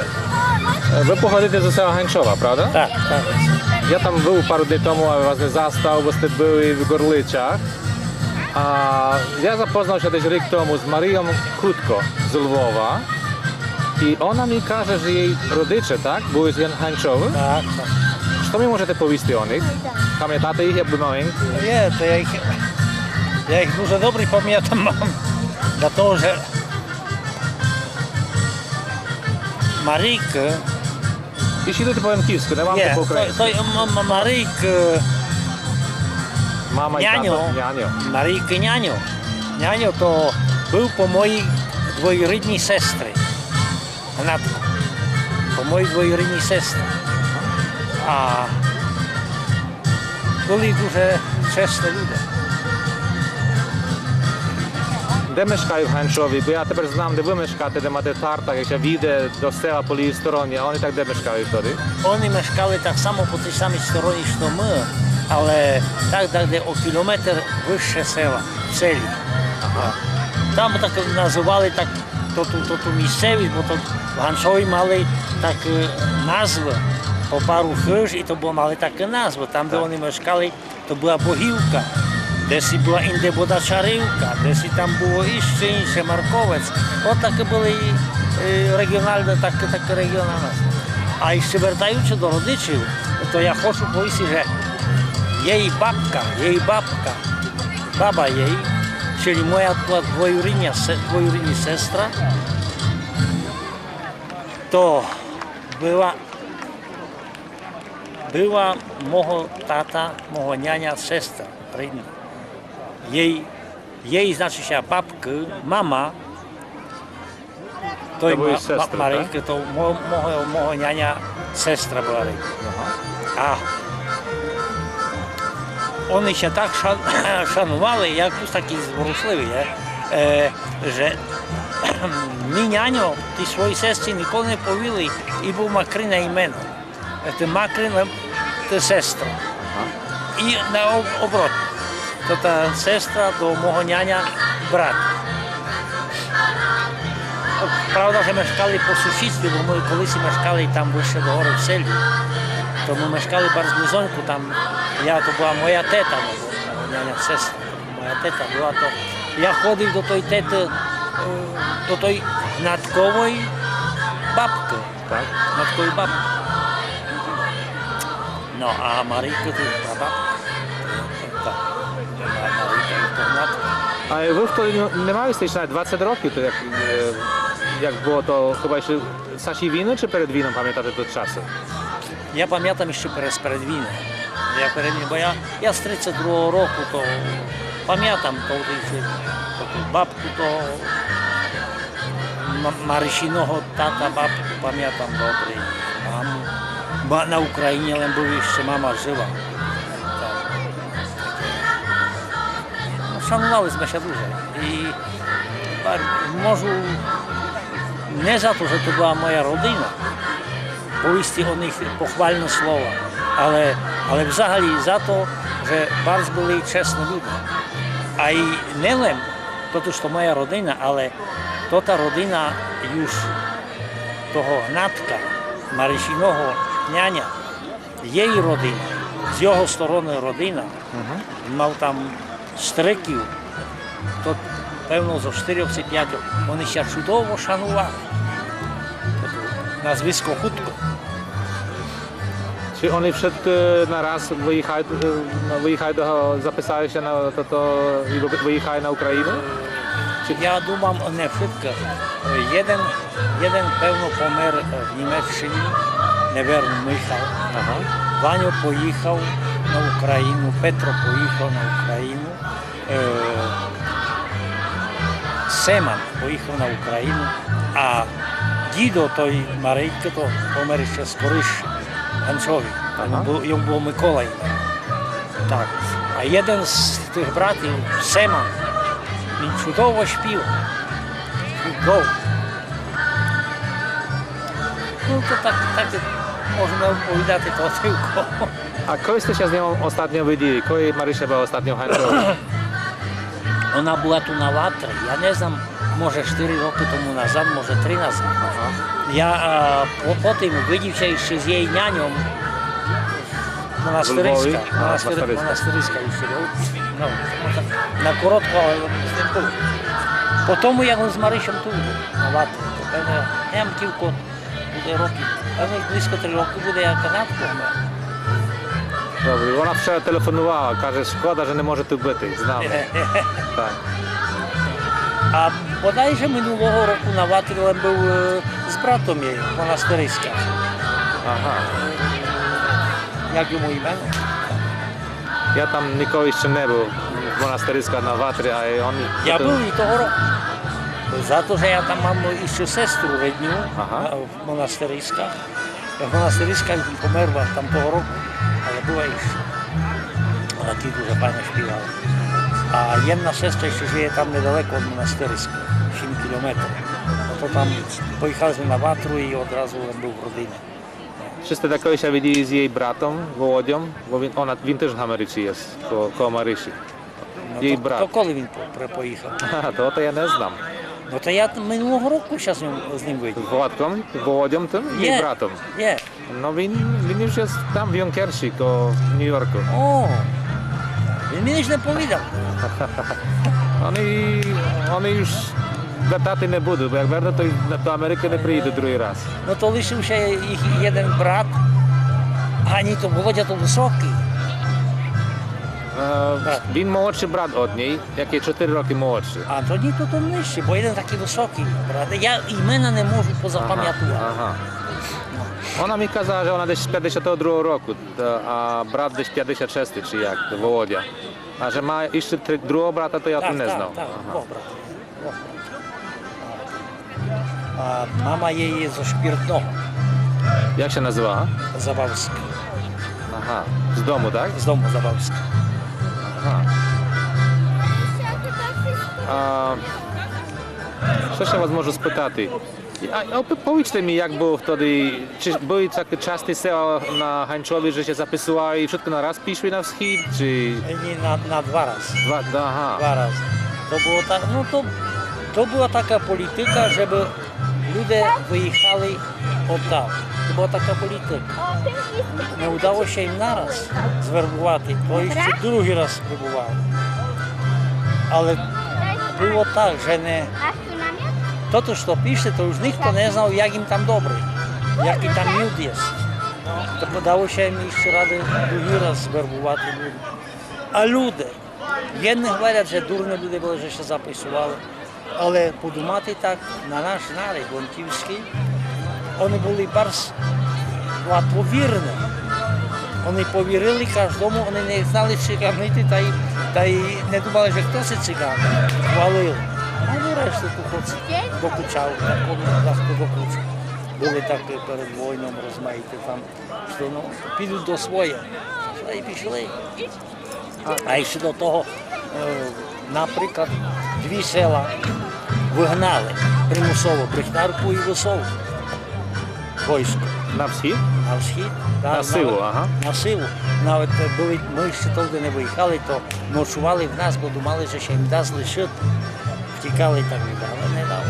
S1: wy pochodzicie ze sela Hańczowa, prawda?
S4: Tak, tak.
S1: Ja tam był parę dni temu, ale was nie zastał, bo ste byli w Gorlicach. A ja zapoznał się też rok temu z Marią Krótko z Lwowa. I ona mi każe, że jej rodzice, tak, byli z Hańczowy.
S4: Так, так.
S1: Що ви можете повісти о них? Пам'ятати їх, якби маленькі?
S4: Є, то я їх дуже добре пам'ятаю, для того, що Марійка,
S1: І ще йдете по-янківську, не вам
S4: є,
S1: по-українську.
S4: той Марійка,
S1: Мама і
S4: няню.
S1: тато, няню.
S4: Марійка няню, то був по моїй двоюрідній сестрі. Гнатко, по моїй двоюрідній сестрі. А були дуже чесні люди.
S1: Де мешкають в Ганчові? Бо я тепер знам, де ви мешкаєте, де маєте тартак, якщо війде до села по лівій стороні, а вони так де мешкають тоді?
S4: Вони мешкали так само по тій самій стороні, що ми, але так, де о кілометр вище села, в селі.
S1: Ага.
S4: Там так називали так, ту місцевість, бо то в Ганчові мали так назви по пару хиж, і то мали таку назву. Там, де вони мешкали, то була Богівка, десь була інде Бодачарівка, десь там було інше Марковець. От таке були регіональна, така регіональна назва. А ще вертаючи до родичів, то я хочу повісти, що її бабка, баба її, czyli moja dwojurydnia sestra, to była mого tata, mого няня, sestra rydna. Jej znaczy się babka, mama, to
S1: były sestry,
S4: Maryjka, to mого няня, sestra była rydna. A oni się tak szanowali, jak już taki zворушливий, że mi ňaňo, tí svoji sestry nikoho nepovili, iba Makrina imeno. To Makrina, to je sestra. I na obrot. To tá sestra do môjho ňaňa brat. Pravda, že meškali po sušictve, bo my kolisi meškali tam vyššie do hore v Selju. To my meškali bar blizonku tam, to bola moja teta, ňaňa sestra. Moja teta bola to. Ja chodil do tej tety, do tej Natkovej babky.
S1: Tak?
S4: Natkovej babky. No a Maryjka to je ta babka. Tak. Maryjka je to Natka.
S1: A ви не маєте ще навіть 20 років, то як було, то хіба ще в часі війни чи перед війною пам'ятаєте тут часи?
S4: Я пам'ятам ще перед війною. Бо я з 32-го року, то пам'ятам ту бабку, то Маришиного тата бабку пам'ятам добре. Маму. На Україні, але був ще мама жива. Шанували ми ще дуже. І можу не за те, що це була моя родина, повісти у них похвальне слово, але взагалі за те, що bardzo були чесні люди. А і не лише то, що моя родина, але то та родина już того Натка, Маришиного няня, її родина, з його сторони родина, мав там стриків, то певно зо 4 чи 5, вони ще чудово шанували. Nazwisko Hutko.
S1: Чи вони всі нараз виїхають, записали ще на то і виїхають на Україну?
S4: Я думав, не wszystko. Jeden певно помер в Німеччині, неверно Михайло. Ваню поїхав на Україну, Петро поїхав на Україну, Семан поїхав на Україну, а дідо той Марійки, то помер ще скоріше, Ганцові. Йому був Микола ім'я. Так. А один з тих братів, Семан, він чудово співав. Чудово. Ну, то так можна оповідати то тільки.
S1: А коли сте ще з ним останньо виділи? Коли Мариша була останньо в Ганчові?
S4: Вона була тут на Ватрі, я не знаю, може 4 роки тому назад, може 3 назад. Я потім видівся ще з її няньом монастириська. Монастириська ще був. На коротко, але не був. Потім я з Маришем тут був, на Ватрі. Я вам кілько буде років, близько 3 роки буде, я канатку вмер.
S1: Добре, вона вчора телефонувала, каже, шкода, що не можете вбити з нами. Так.
S4: А bodajże минулого року на Ватрі він був з братом її, монастириська.
S1: Ага.
S4: Як йому ім'я?
S1: Я там ніколи ще не був в монастириська на Ватрі, а он...
S4: Я був і того року. За те, що я там мав ще сестру рідню в монастириськах. В монастириськах померла там того року, але була ще. Вона ті дуже файно співала. А jedna сестра ще живе там недалеко від монастириська, 7 кілометрів. То там поїхали на Ватру і одразу він був в родині.
S1: Чи сте такої ще виділи з її братом, Володям? Бо він теж в Америці є, коло Мариші. Її брат.
S4: То коли він поїхав?
S1: То я не знам.
S4: Ну то я минулого року зараз з ним видів.
S1: Владком, Володям тим, її братом.
S4: Є.
S1: Ну він вже там в Юнкерші, в Нью-Йорку.
S4: О, він мені ж не повідав.
S1: Вони już вертати не будуть, бо як вернуть, то до Америки не приїдуть другий раз.
S4: Ну то лишився їх один брат, а ні, то Володя то високий.
S1: Він молодший брат від неї, який 4 роки молодший.
S4: А тоді то нижчий, бо один такий високий брат. Я імена не можу позапам'ятувати.
S1: Ага. Вона мені казала, що вона десь з 52 року, а брат десь 56 чи як, Володя. А що має ще другого брата, то я тут не знав.
S4: Так, двох братів. А мама її зо Шпіртного,
S1: Як ще називала?
S4: Забавська.
S1: Ага. З дому, так?
S4: З дому Забавська.
S1: Ага. Що ще вас можу спитати? Powiedzcie mi, jak było wtedy, czy były takie часті села на Ганчові, że się zapisywali i wszystko na raz piszły na wschód, czy...
S4: Ні, на два рази.
S1: Ага.
S4: Два рази. То було так, то була така політика, щоб люди виїхали отак. Це була така політика. Не вдалося їм нараз звербувати, то ще другий раз прибували. Але було так, що не... То, що пише, то ж ніхто не знав, як їм там добре, який там люд є. То подалося їм ще ради другий раз звербувати люди. А люди, єдні говорять, що дурні люди були, що ще записували. Але подумати так, на наш народ, Лонківський, вони були барс повірні. Вони повірили кожному, вони не знали циганити, та й не думали, що хто це циган. Хвалили. А ну решту тут докучав, хто докучав. Були так перед війною розмаїти там, що підуть до своє. І пішли. А ще до того, наприклад, дві села вигнали примусово Брехнярку і Висову. Військо.
S1: Na wschód?
S4: На схід.
S1: На силу, ага.
S4: На силу. Навіть були, ми ще тоді не виїхали, то ночували в нас, бо думали, що ще їм дасть лишити. Втікали так від, але не дали.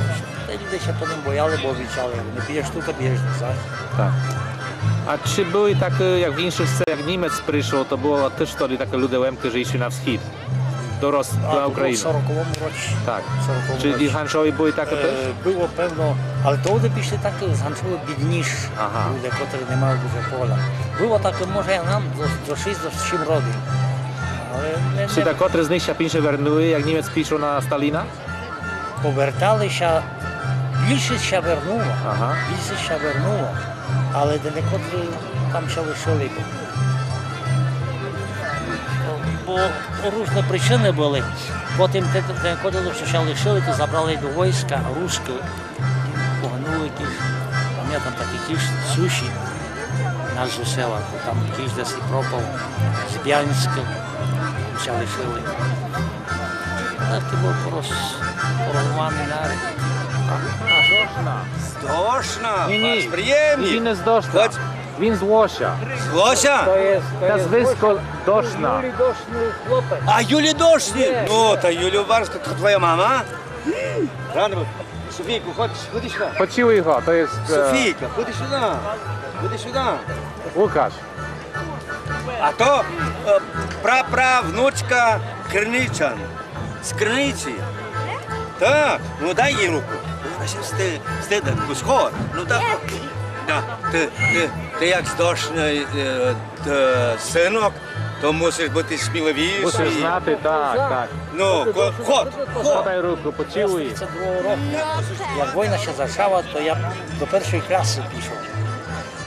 S4: Та люди ще по ним бояли, бо обіцяли, не підеш тут, а підеш назад.
S1: Tak. A czy były takie, jak w innych scenach, jak Niemiec przyszło, to było też wtedy takie ludy łemki, że išli na wschód, na Україну?
S4: В 40-му році.
S1: Tak.
S4: 40-му
S1: Czy i
S4: році.
S1: Ганчові były takie też?
S4: Було певно, але тоді пішли так з Ганчова бідніші
S1: Ага.
S4: люди, котрі не мали дуже поля. Було так, може, нам до 6-7 років. Але
S1: Czy tak otry z nich się pisze wernuły, jak Niemiec piszą na Stalina?
S4: поверталися, більшість ще вернула,
S1: Ага.
S4: більшість ще вернула, але декотрі там ще лишили. Бо різні причини були. Потім декотрі, що ще лишили, то забрали до війська руське, погнули якісь, пам'ятам такі кіш суші, нас з села, там кіш десь і пропав, з Бянська, ще лишили. Так це був просто порозуманий народ.
S6: Дошна,
S1: Ні-ні.
S6: вас приємні.
S1: Він не з Дошна,
S6: Хоч-
S1: він з Łosia.
S6: Лося?
S1: Та звисько Дошна.
S4: хлопець.
S6: А Юлі Дошні? Ну, та Юлія Варська, то твоя мама? Рано, Софійку, ходи сюди.
S1: Pociły go, to jest
S6: Софійка, ходи сюди. Ходи сюди.
S1: Łukasz.
S6: А то праправнучка Криничан. З Криниці. Так, ну дай їй руку. Вона ще стида, сход. Ну так. Да, ти як з Дошної синок, то мусиш бути сміливіший.
S1: Musisz znać, tak, tak.
S6: Ну, ход.
S1: Podaj ruku, pociłuj.
S4: 32 року. Як війна ще зачала, то я до першої класи пішов.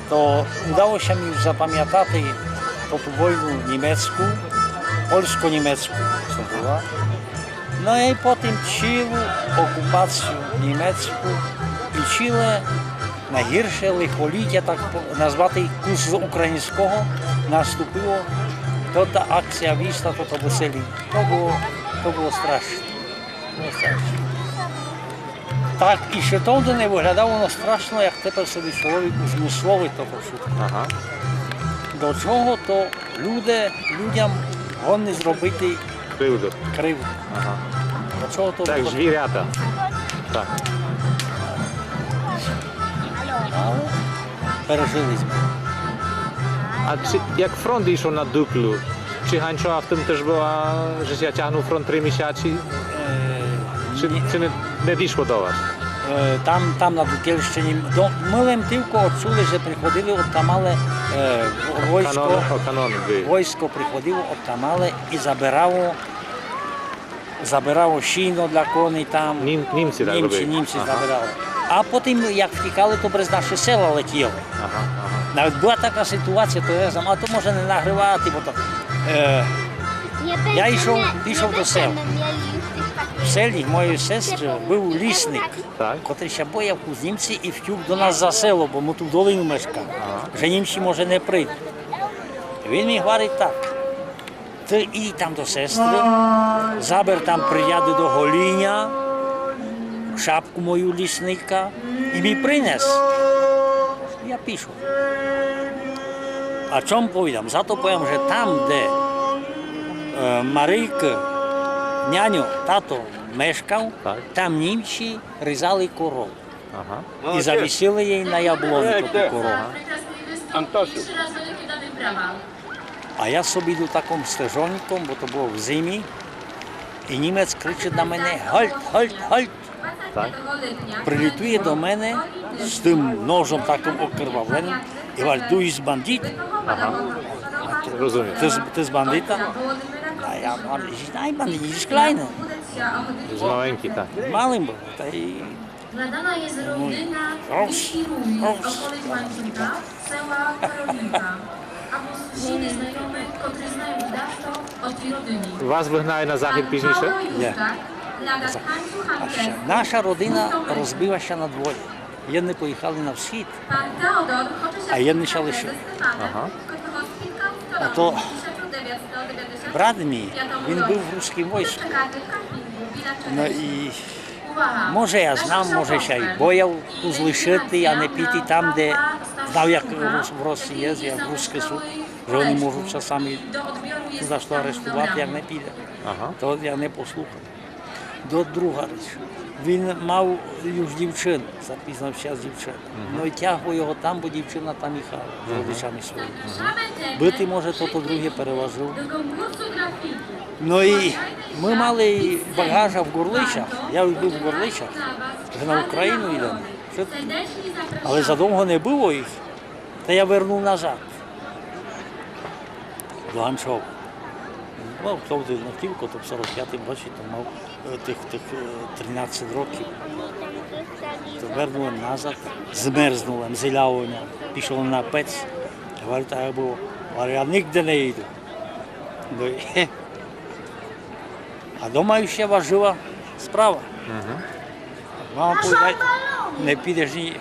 S4: То вдалося мені запам'ятати ту війну німецьку, польсько-німецьку це була. Ну і потім цілу окупацію німецьку і ціле найгірше лихоліття, так назвати курс українського, наступило. То та акція війшла, то по селі. То було страшно. Було страшно. Так, і ще тоді не виглядало воно страшно, як тепер собі чоловіку змусовий то пошутку.
S1: Aha.
S4: До чого то людям гонні зробити
S1: Krzywdy.
S4: кривду.
S1: Aha.
S4: До чого то
S1: Tak,
S4: було?
S1: żwiriata. Tak.
S4: Але пережили ми.
S1: A czy, jak front išł na Duklu, czy Hańczowa w tym też była, że się ciągnął front 3 miesiące? Czy nie doszło do was?
S4: Там на Дукельщині ми тільки чули, що приходили от Тамали військо.
S1: Kanony były.
S4: Військо приходило от Тамали і забирало щійно для коней там.
S1: Німці так робили?
S4: Німці
S1: Ага.
S4: забирали. А потім, як втікали, то через наші села летіли.
S1: Aha, aha.
S4: Навіть була така ситуація, то я знав, а то може не нагривати, бо то
S5: Ja
S4: пішов до села. В селі моєї сестри був лісник,
S1: Tak?
S4: котрий ще бояв з німці і втік до нас за село, бо ми тут в долину мешкали. Вже німці може не прийдуть. Він мені говорить так. ти іди там до сестри, забер там прияди до гоління, шапку мою лісника і мій принес. Я пишу. А чому повідам? Зато повідам, що там, де Марійка, няню, тато мешкав,
S1: Так.
S4: там німці різали корову.
S1: Ага.
S4: І завісили їй на яблоні ту корову.
S6: Антосю.
S4: А я собі йду таким стежоньком, бо то було в зимі, і німець кричить на мене «Гальт, гальт, гальт!».
S1: Так.
S4: Прилітує до мене з тим ножом таким окривавленим і говорить, «Du bist бандит?»
S1: Розумію.
S4: Ти з бандита? А я говорю, «Nein, бандит, ich ist kleiner».
S1: З маленький, так.
S4: Малим був. Та й
S5: Nadana jest rodyna wsi Rumi, okolic Łańcucha, sela Karolika. Або сусіди, знайомі, котрі знають дехто от тій родині.
S1: Вас вигнали на захід пізніше?
S4: Ні. А ще наша родина розбилася на двоє. Єдні поїхали на схід, а єдні ще лишили.
S1: Ага.
S4: А то брат мій, він був в руському війську. Ну і може я знав, може ще й бояв злишити, а не піти там, де знав, як в Росії є, як руський суд, що вони можуть часами за що арештувати, як не піде.
S1: Ага.
S4: То я не послухав. До друга річ. Він мав już дівчину, запізнався з дівчиною. Ну і тягли його там, бо дівчина там їхала з родичами своїми. Бити, може, то друге переважив. Ну і ми мали багажа в Горличах, я був в Горличах, вже на Україну йдемо. Але задовго не було їх, та я вернув назад. До Ганчова. Мав хлопці натівку, то в 45-му році то мав тих 13 років. То вернули назад, змерзнули, зілявили, пішов на пець. Говорю, так було. Говорю, я ніде не йду. Ну, а дома ще важлива справа. Мама powiedziała, не підеш ні.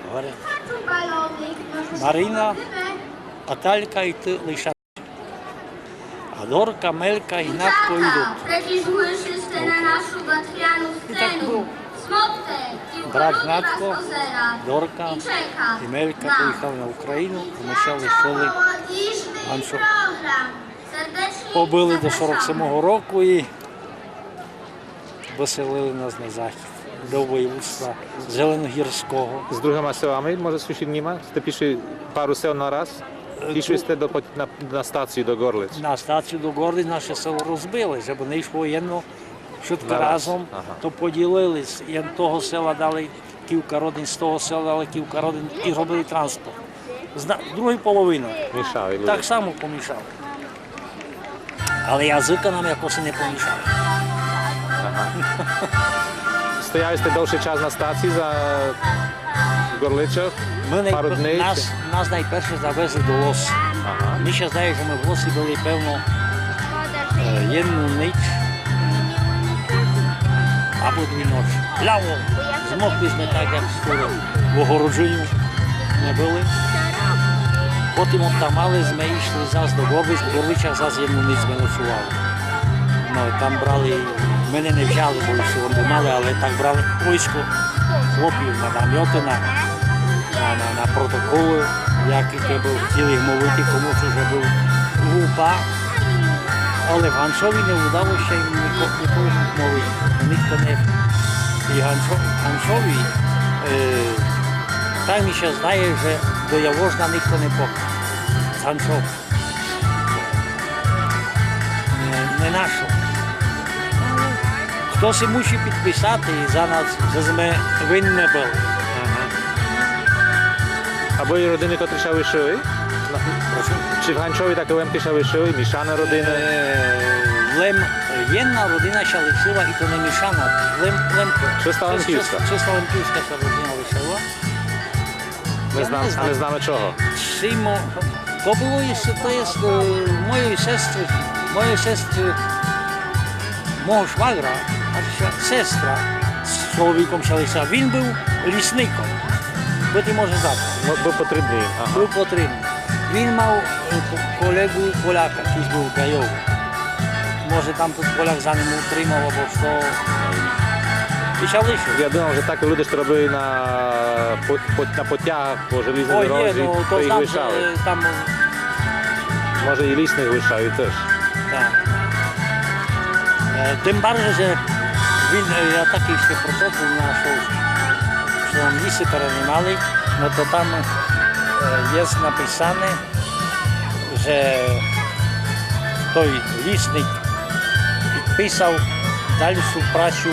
S4: Говорить, Марина, Наталька і ти лише. А Дорка, Мелька і Натко йдуть.
S5: Przecież łyszyste na naszu Batwianów
S4: I tak
S5: celu.
S4: było.
S5: Smotek,
S4: Брат
S5: kilkorowi
S4: Натко,
S5: ozera.
S4: Дорка
S5: I czeka
S4: і Мелька
S5: na
S4: поїхали на Україну, тому що лишили
S5: młodzieżny
S4: Ганчо.
S5: program. Serdecznie
S4: Побили до
S5: zapraszamy.
S4: 47-го року і виселили нас на захід, до воєводства Зеленогірського.
S1: Z druhýma selami, może sąsiednima? Ste piszli paru sel na raz? Пішли сте на стацію до Горлиць?
S4: На стацію до Горлиць наше село розбили, щоб не йшло воєнно швидко
S1: Нараз.
S4: разом,
S1: Ага.
S4: то поділились. І того села дали кілька родин, з того села дали кілька родин і робили транспорт. Другу половину
S1: Мішали люди.
S4: так само помішали. Але язика нам якось не помішали.
S1: Стояли сте довший час на стації за Горличах? Пару днів?
S4: Нас найперше завезли до Лос.
S1: Ага.
S4: Ми ще знаємо, що ми в Лосі були, певно, jedną ніч або дві ночі. Ляво, змокли так, як скоро в огородженню не були. Потім отамали, ми йшли заз до Горлиць, в Горличах заз jedną ніч ми ночували. Ну, там брали, мене не взяли, бо все мали, але так брали військо, хлопів на нам'яти, на протоколи, які хотіли мовити, комусь вже був УПА. Але в Ганчові не вдалося їм нікого мовити. Ніхто не. І Ганчові, так ми ще знає, що до Яворжна ніхто не поклав. З Ганчова. Не нашого. Хтось мусить підписати за нас, що ми винні були.
S1: Або і родини, котрі ще лишили? Чи в Ганчові таке лемки ще лишили? Мішана родина?
S4: Єдна родина ще лишила, і то не мішана. Лемко.
S1: Чиста лемківська?
S4: Чиста лемківська ще родина лишила.
S1: Не знаємо чого.
S4: Симо, то було, то є моєї сестри, мого швагра, а сестра з чоловіком ще лишила. Він був лісником. Бо ти може завтра.
S1: Був потрібний. Ага.
S4: Був потрібний. Він мав колегу поляка, який був Гайов. Може там тут поляк за ним утримав, або що. І ще лишив.
S1: Я думав, що так люди, що робили на потягах по железній
S4: Ой, ні,
S1: дорозі,
S4: ну
S1: то
S4: то
S1: їх
S4: там,
S1: лишали.
S4: там,
S1: Може і лісних лишають теж.
S4: так. Тим більше, що він, я такий ще процес знайшов, що нам ліси переймали, ну то там є написане, що той лісник підписав дальшу працю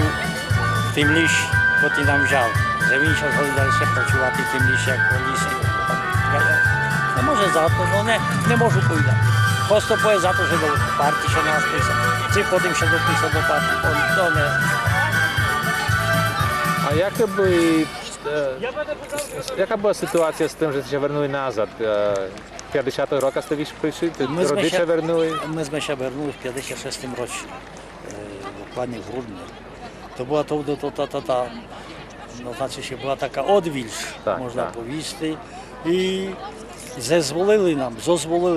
S4: в тим лісі, який нам взяв. Що він зараз буде далі працювати в тим лісі, як лісник. Не може за то, ну не можу повідати. Просто поє за те, що до партії ще нас писав. Чи потім ще дописав до партії, то не.
S1: А яка була ситуація з тим, що ще вернули назад? 50-го року сте прийшли, родичі вернули?
S4: Ми ще вернули в 56-му році, буквально в грудні. То була ну, значить, ще була така одвіль,
S1: Так,
S4: можна
S1: так.
S4: повісти. І дозволили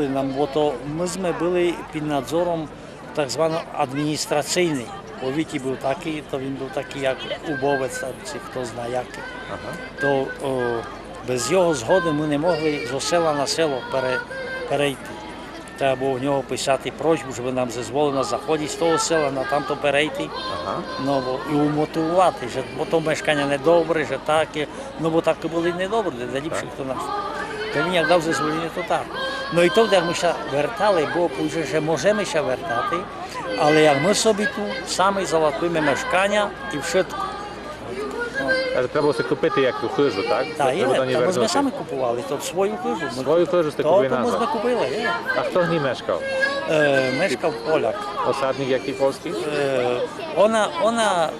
S4: нам, бо то ми були під надзором так званий адміністраційний. Повіті був такий, то він був такий, як убовець, чи хто знає який.
S1: Ага.
S4: То без його згоди ми не могли з села на село перейти. Треба було в нього писати просьбу, щоб нам дозволено заходити з того села на тамто перейти.
S1: Ага.
S4: Ну, і умотивувати, що бо то мешкання недобре, що таке, ну бо так і були недобре, де ліпше хто нас. То він як дав дозволення, то так. Ну і то, як ми ще вертали, бо пише, що можемо ще вертати, але як ми собі тут самі залатуємо мешкання і все.
S1: Але треба було купити як ту хижу, так?
S4: Так, є,
S1: Треба
S4: та ми самі купували, то свою хижу.
S1: Свою хижу сте купили
S4: То ми
S1: назад.
S4: купили, є.
S1: А хто в ній мешкав?
S4: Мешкав поляк.
S1: Осадник який польський?
S4: Вона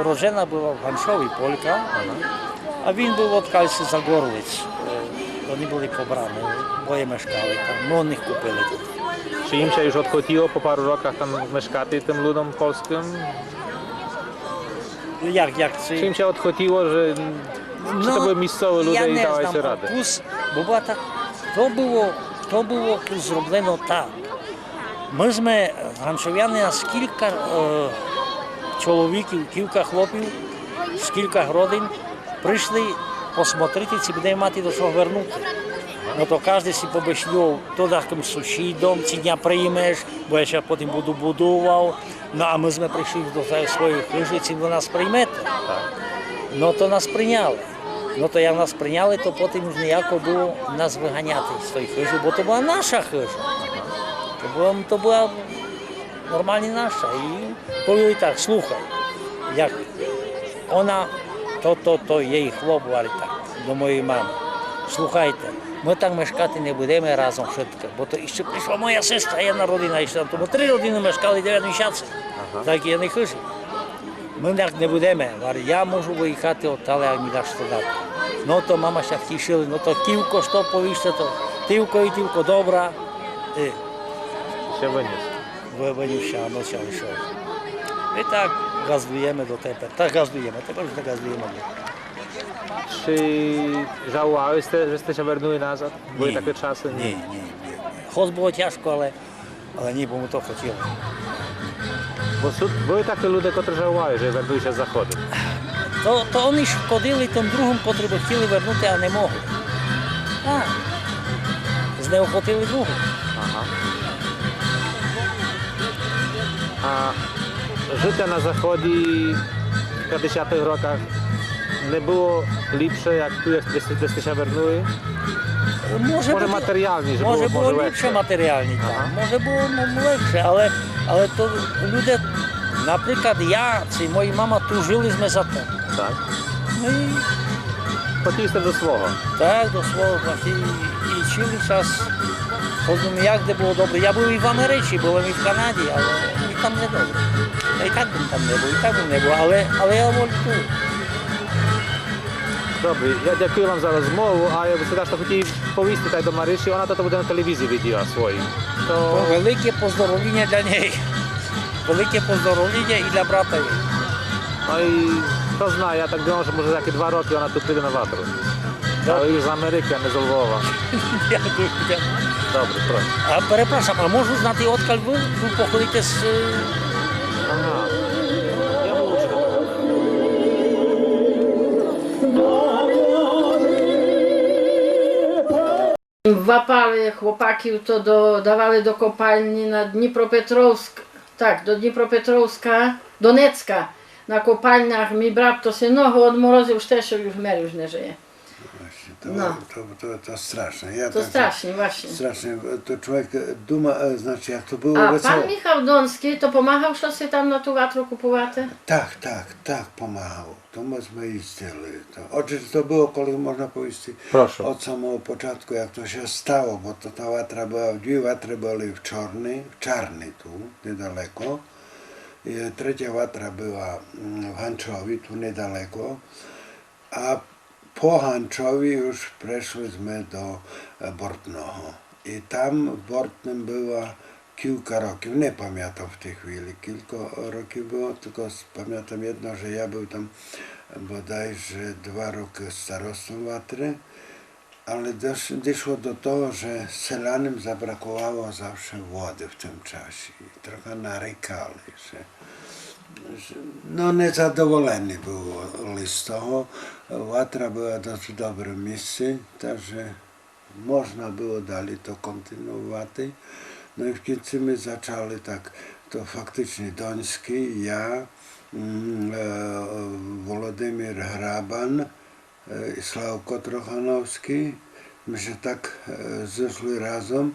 S4: рожена була в Ганшові, полька, а він був від Кальці за Горлиць. Вони були побрані, обоє мешкали там, ну них купили тут.
S1: Чи їм ще ж хотіло по пару роках там мешкати тим людям польським?
S4: Як
S1: Чи
S4: це?
S1: їм ще хотіло, що чи то були місцеві люди і давалися ради?
S4: Бо була так, то було зроблено так. Ми ганшов'яни, нас кілька чоловіків, кілька хлопів, з кілька родин прийшли посмотрити, чи буде мати до чого вернути. Ну то кожен си побешлював, то таким сусідом, ці дня приймеш, бо я ще потім буду будував. Ну а ми прийшли до своєї хижиці, до нас приймете. Ну то нас прийняли. Ну то як нас прийняли, то потім ж ніяко було нас виганяти з тої хижі, бо то була наша хижа. То була нормальна наша. І повели так, слухай, як вона, то її хлоп говорить так, до моєї мами. Слухайте, ми так мешкати не будемо разом швидко, бо то ще прийшла моя сестра, jedna родина, і там, тому 3 родини мешкали 9 місяців, так і я не хижі. Ми так не будемо, говорить, я можу виїхати от але як мені даш дати. Ну то мама ще втішила, ну то тівко, що повіšte, то тівко, добра. І
S1: Ще виніс.
S4: винівся, ну все, вийшов. І так газдуємо до тепер, так газдуємо, тепер вже не газдуємо.
S1: Чи żałowałeś, że ste się вернули назад? Були такі часи?
S4: Ні. Хоч було тяжко, але ні, бо ми то хотіли.
S1: Бо були такі люди, які żałowali, що вернулися з заходу.
S4: То вони ж ходили тим другим, котрі би хотіли вернути, а не могли. Знеохотили другу.
S1: Ага. А життя на заході в 50-х роках не було ліпше, як tu, як де сте się вернули? Може матеріальніше було,
S4: Може було
S1: легше.
S4: ліпше матеріальні,
S1: Ага.
S4: так. Може було легше, але то люди, наприклад, я і моя мама тужили ми за те.
S1: Так.
S4: Ну і
S1: Хотіли сте до свого.
S4: так, до свого і чили час. Ходимо, як де було добре. Я був і в Америці, був і в Канаді, але і там не добре. Я і так би там не був, і так би не був, але я волю тут.
S1: Добре, я дякую вам за розмову, а я сюди що хотів повісти так до Мариші, вона то буде на телевізії виділа свої. То...
S4: Велике поздоровлення для неї. Велике поздоровлення і для брата її.
S1: Ну і хто знає, я так думав, що може за 2 роки вона тут піде на ватру. Але już z Ameryki, a nie z Lwowa.
S4: Дякую.
S1: Добре, прошу.
S4: А перепрошую, а можу знати, откаль ви походите з...
S1: Ага. Я вивчу.
S7: Łapali chłopaki, to dawali do kopalni na Dnipropetrovsk, tak, do Dnipropetrovska, Donecka. Na kopalniach mi brat to się nohu odmoroził, też już mer już nie żyje.
S8: Właśnie,
S7: No.
S8: to straszne. Ja
S7: To
S8: tak-
S7: strasznie, właśnie.
S8: Strasznie, to człowiek duma, znaczy jak to było
S7: A
S8: wesoło.
S7: pan Michał Donski to pomagał szosy tam na tu watru kupowaty?
S8: Tak, pomagał. To myśmy jeździli. Oczywiście to było, kiedy można powiedzieć,
S1: Proszę.
S8: od samego początku, jak to się stało, bo to ta łatra była, dwie łatry były w Czarny tu, niedaleko. I trzecia łatra była w Hanczowi, tu niedaleko. A po Hanczowi już przeszliśmy do Bortnoho. I tam w Bortnym była kilka roków, nie pamiętam w tej chwili, kilka roków było, tylko pamiętam jedno, że ja był tam bodajże 2 roki starostą Watry, ale doszło do tego, że selanym zabrakowało zawsze wody w tym czasie. I trochę narykali, że no niezadowoleni byli z tego. Łatra była dość dobre miejsce, także można było dalej to kontynuować. No i w końcu my zaczęli tak, to faktycznie Doński, ja, Wolodymyr Hraban i Sławko Trochanowski. My się tak zeszli razem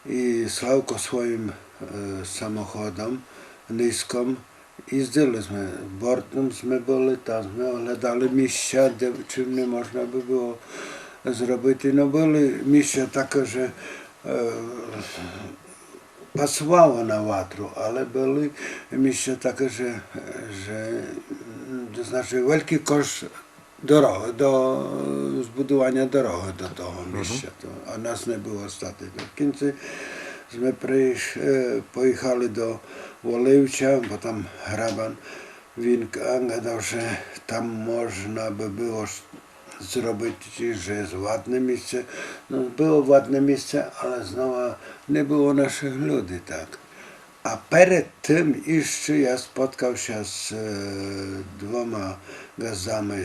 S8: i Sławko swoim samochodem niską jeździliśmy. W Bortnym byli, tam oglądali miejsca, czym nie można by było zrobić. No były miejsca takie, że pasowało na łatru, ale były miejsca takie, że to znaczy wielki koszt dorogi, do zbudowania drogi do tego miejsca, a nas nie było stety. W końcu my pojechali do Wolewcia, bo tam Hraban gadał, że tam można by było zrobić, że jest ładne miejsce. No było ładne miejsce, ale znowu nie było naszych ludzi, tak. A przed tym jeszcze ja spotkał się z 2 gazdami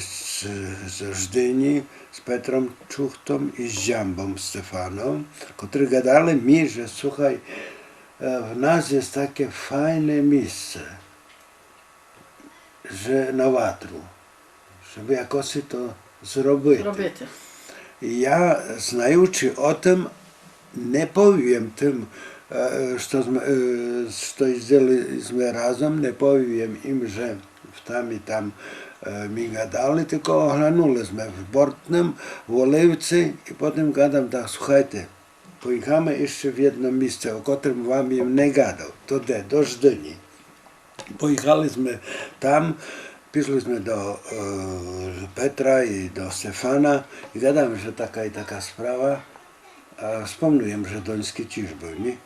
S8: ze Żdyni, z Petrą Czuchtą i z Dziambą Stefaną, którzy gadali mi, że słuchaj, w nas jest takie fajne miejsce, że na watru, żeby jakoś to zrobić.
S7: Robicie.
S8: I ja znajući o tym, nie powiem tym, što jeździliśmy razem, nie powiem im, że tam i tam mi gadali, tylko oglądaliśmy w Bortnym, w Olewcy i potem gadam tak, słuchajcie, pojechamy jeszcze w jedno miejsce, o którym wam nie gadał, to do Żdyni. Pojechaliśmy tam, piszliśmy do Petra i do Stefana i gadamy, że taka i taka sprawa. A wspomniałem, że Doński ciż był, nie?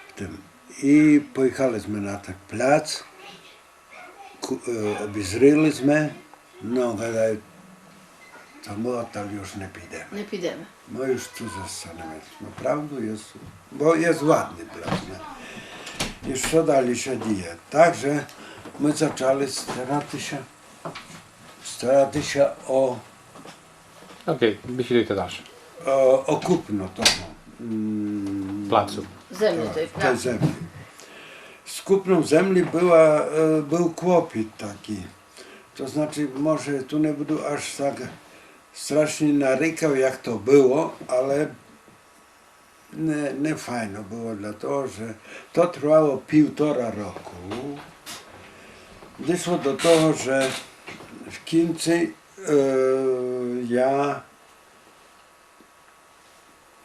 S8: W tym. I pojechaliśmy na ten plac, obejrzeliśmy, no gadają, to my tam już nie pójdziemy.
S7: Nie pójdziemy.
S8: My już tu zostaniemy. Naprawdę jest, bo jest ładny plac, nie? I co dalej się dzieje? Także my zaczęli starać się o
S1: Okej, bifilujte dalsze.
S8: o kupno tego
S1: Placu.
S7: Ziemi tej
S8: tej
S7: pracy.
S8: ziemi. Z kupnem ziemi był kłopot taki. To znaczy, może tu nie będę aż tak strasznie narykał, jak to było, ale nie fajno było, dlatego że to trwało 1,5 roku. Doszło do tego, że w końcu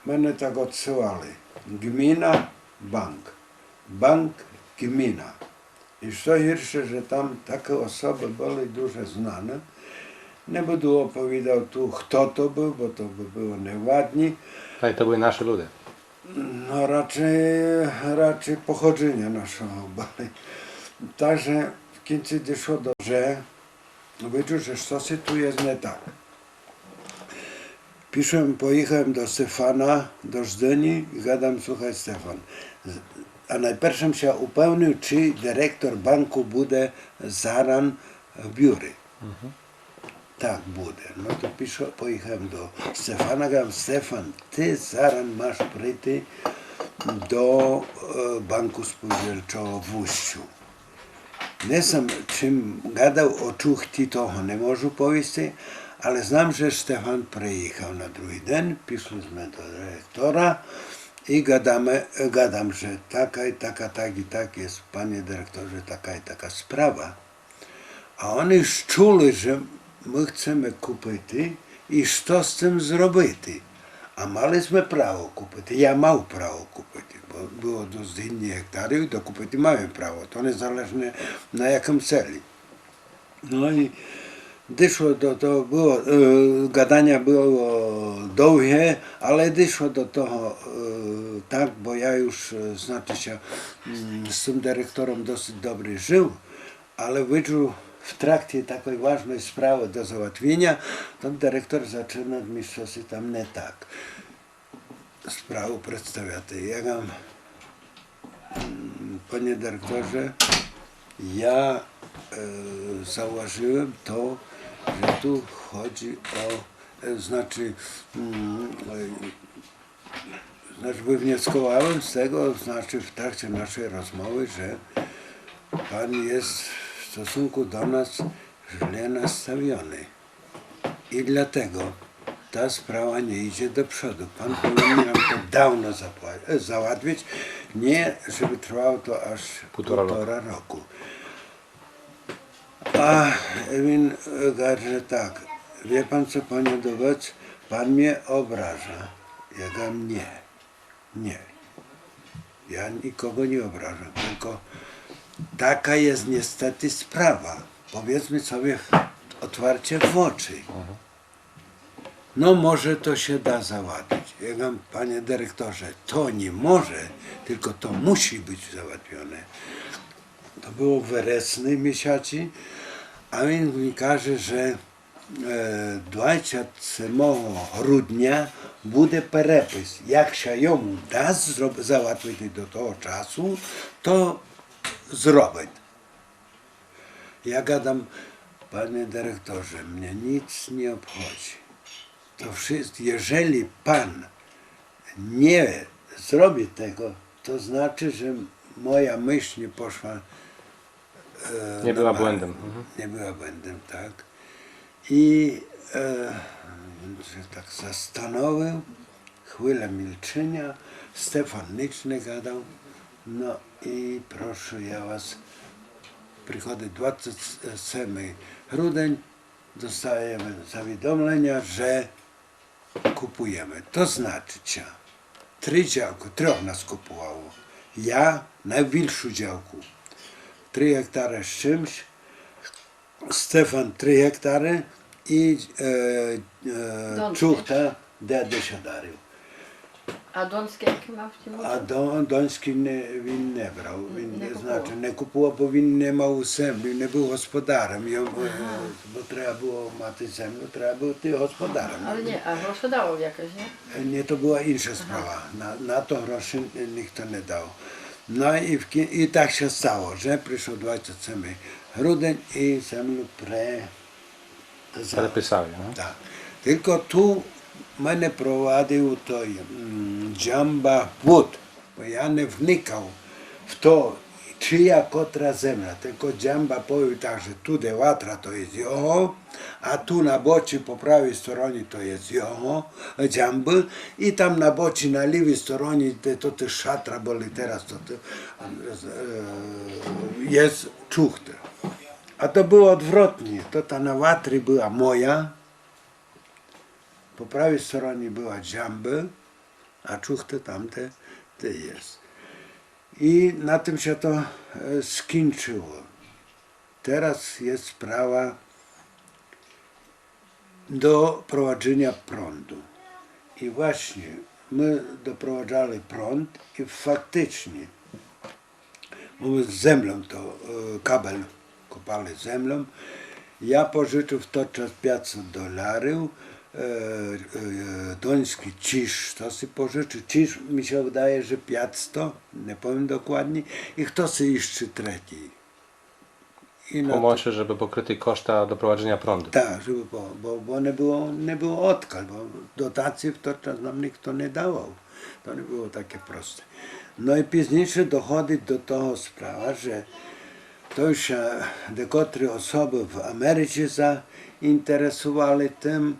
S8: mnie tak odsyłali. Gmina, bank, gmina. I co jeszcze, że tam takie osoby były dużo znane. Nie będę opowiadał tu, kto to był, bo to by było nieładnie.
S1: Ale to były nasze ludy.
S8: No raczej pochodzenia naszego byli. Także w końcu doszło do, że widzę, że coś tu jest nie tak. pojechałem do Stefana, do Żdyni i gadam, słuchaj Stefan, a najpierw się upewnił, czy dyrektor banku będzie zaraz w biurze. Tak, będzie. No to pojechałem do Stefana, gadam, Stefan, ty zaraz masz przyjść do banku spółdzielczego w Uściu. Nie sam czym gadał o czuchti, toho nie możu powiedzieć, ale znam, że Stefan przyjechał na drugi dzień, pisaliśmy do dyrektora i gadam, że taka i taka, tak i tak jest, panie dyrektorze, taka i taka sprawa. A oni już czuli, że my chcemy kupić i co z tym zrobić. A maliśmy prawo kupić, ja mam prawo kupić, bo było do 100 hektarów i do kupić mamy prawo, to niezależnie na jakim celu. No i doszło to było, gadania było długie, ale doszło do tego tak, bo ja już, znaczy się, z tym dyrektorem dosyć dobrze żył, ale wyczuł w trakcie takiej ważnej sprawy do załatwienia, to dyrektor zaczyna mi coś tam nie tak. Sprawę przedstawiać. Ja mam, panie dyrektorze, ja zauważyłem to, że tu chodzi o, znaczy wywnioskowałem z tego, znaczy w trakcie naszej rozmowy, że pan jest w stosunku do nas źle nastawiony. I dlatego ta sprawa nie idzie do przodu. Pan powinien nam to dawno załatwić, nie żeby trwało to aż półtora roku. A він каже так, wie pan co, panie Dowódz, pan mnie obraża. Ja mówię, nie. Ja nikogo nie obrażam, tylko taka jest niestety sprawa. Powiedzmy sobie otwarcie w oczy. No może to się da załatwić. Ja mówię, panie dyrektorze, to nie może, tylko to musi być załatwione. To było w wrześniu miesiącu, a on mi każe, że 27 grudnia będzie przepis. Jak się ją da załatwić do tego czasu, to zrobić. Ja gadam, panie dyrektorze, mnie nic nie obchodzi. To wszystko, jeżeli pan nie zrobi tego, to znaczy, że moja myśl nie poszła.
S1: Nie była błędem.
S8: Nie była błędem, tak. I się tak zastanowił, chwilę milczenia, Stefan nic nie gadał, no i proszę ja was, przychodzi 27 grudzień, dostajemy zawiadomienia, że kupujemy. To znaczy, troch nas kupowało. Ja największą działku, 3 hektary z czymś, Stefan 3 hektary i Czuchta 10 darów.
S7: A Donskie jakie ma w tym?
S8: A Doński nie brał, znaczy nie kupował, bo він nie miał землі, nie był gospodarem, bo trzeba było mać землю, trzeba było ty gospodarem.
S7: Ale nie, a grosze dało jakieś, nie?
S8: Nie, to była inna sprawa, na to groszy nikt nie dał. No i tak się stało, że przyszło 27 grudzień i землю
S1: Prepisali, no?
S8: tak. Tylko tu мене провадив той Джамба Вуд, бо я не вникав в то, чия котра земля. Tylko Джамба повів так, що туди ватра, то є його, а ту на бочі по правій стороні, то є його, Джамби, і там на бочі на лівій стороні, де тут шатра були зараз, тут є Чухта. A to było odwrotnie, to ta na watry była moja, po prawej stronie była Dżamby, a Czuchty tamte jest. I na tym się to skończyło. Teraz jest sprawa do prowadzenia prądu. I właśnie my doprowadzali prąd i faktycznie, my z zemlą to kabel kopali zemlą, ja pożyczył w to czas $500, Doński Cisz, to si pożyczy. Cisz mi się wydaje, że 500, nie powiem dokładnie. I kto si jeszcze trzeci. I no to-
S1: Pomoże, żeby pokryty koszta doprowadzenia prądu.
S8: tak, żeby bo nie było odkaz, bo dotacji w to czas nam nikt nie dawał. To nie było takie proste. No i później dochodzi do tego sprawa, że to już się dekotry osoby w Ameryce zainteresowali tym.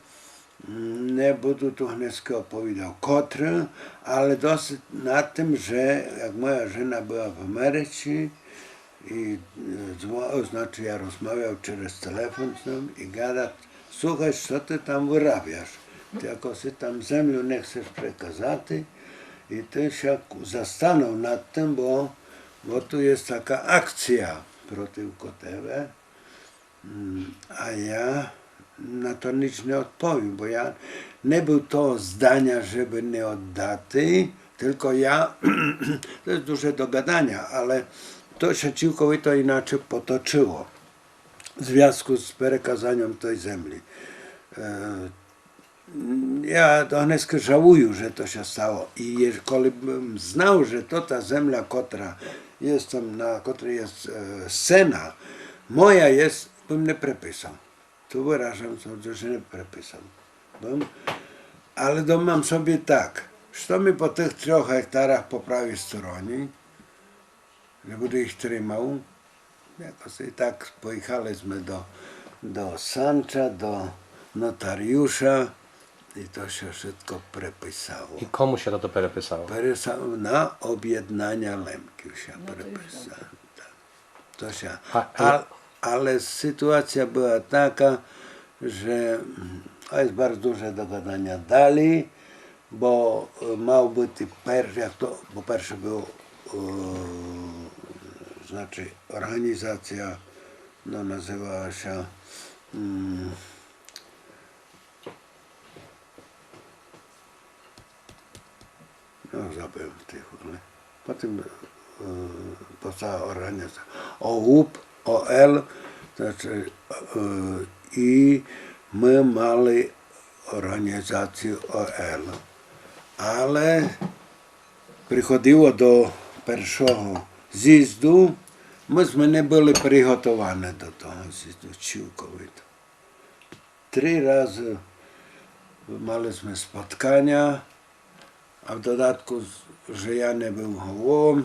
S8: Nie będę tu dneska opowiadał kotry, ale dosyć na tym, że jak moja żona była w Ameryce, i znaczy ja rozmawiał przez telefon z nią i gada, słuchaj, co ty tam wyrabiasz? Ty jako si tam ziemię nie chcesz przekazać i ty się zastanów nad tym, bo tu jest taka akcja przeciwko tebe, a ja na to nic nie odpowiem, bo ja nie był to zdania, żeby nie oddać, tylko ja, to jest duże do gadania, ale to się całkowicie inaczej potoczyło w związku z przekazaniem tej ziemi. Ja do dneska żałuję, że to się stało i jeżeli bym znał, że to ta ziemia, która jest tam, na której jest scena, moja jest, bym nie prepisał. Tu wyrażam sobie, że nie prepisał. Ale mam sobie tak, że mi po tych 3 hektarach po prawej stronie, że będę ich trzymał. Jakoś i tak pojechaliśmy do Sancza, do notariusza i to się wszystko prepisało.
S1: I komu się to perepisało?
S8: Na objednania Lemki się prepisało. Tak. To się, ale sytuacja była taka, że to jest bardzo duże do gadania dalej, bo miał być jak to, bo pierwsze było znaczy organizacja, no nazywała się no zabyłem w tej chwili. Potem powstała organizacja OUP, OL, znaczy i my mali organizację OL, ale przychodziło do pierwszego zjazdu, myśmy nie byli przygotowani do tego zjazdu całkowicie. 3 razy mieliśmy spotkania, a w dodatku, że ja nie był głową,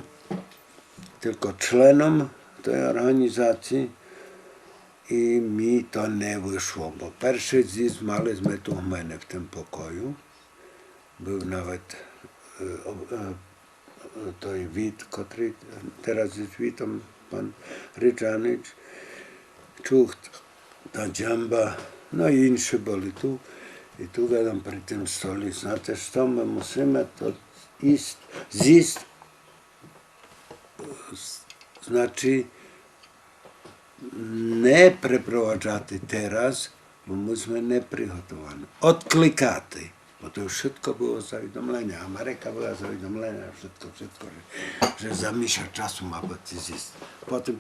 S8: tylko członem tej organizacji i mi to nie wyszło, bo pierwszy zjazd mieliśmy tu u mnie w tym pokoju. Był nawet to Wit, który teraz jest Witom, pan Ryczanycz, Czucht, ta Dżamba, no i inni byli tu. I tu gadam przy tym stole, znaczy, co my musimy to zjeść, znaczy nie przeprowadzać teraz, bo myśmy nie przygotowani. Odklikaty, bo to już wszystko było zawiadomienia. Ameryka była zawiadomiona, wszystko, że za miesiąc czasu ma być zjeść. Potem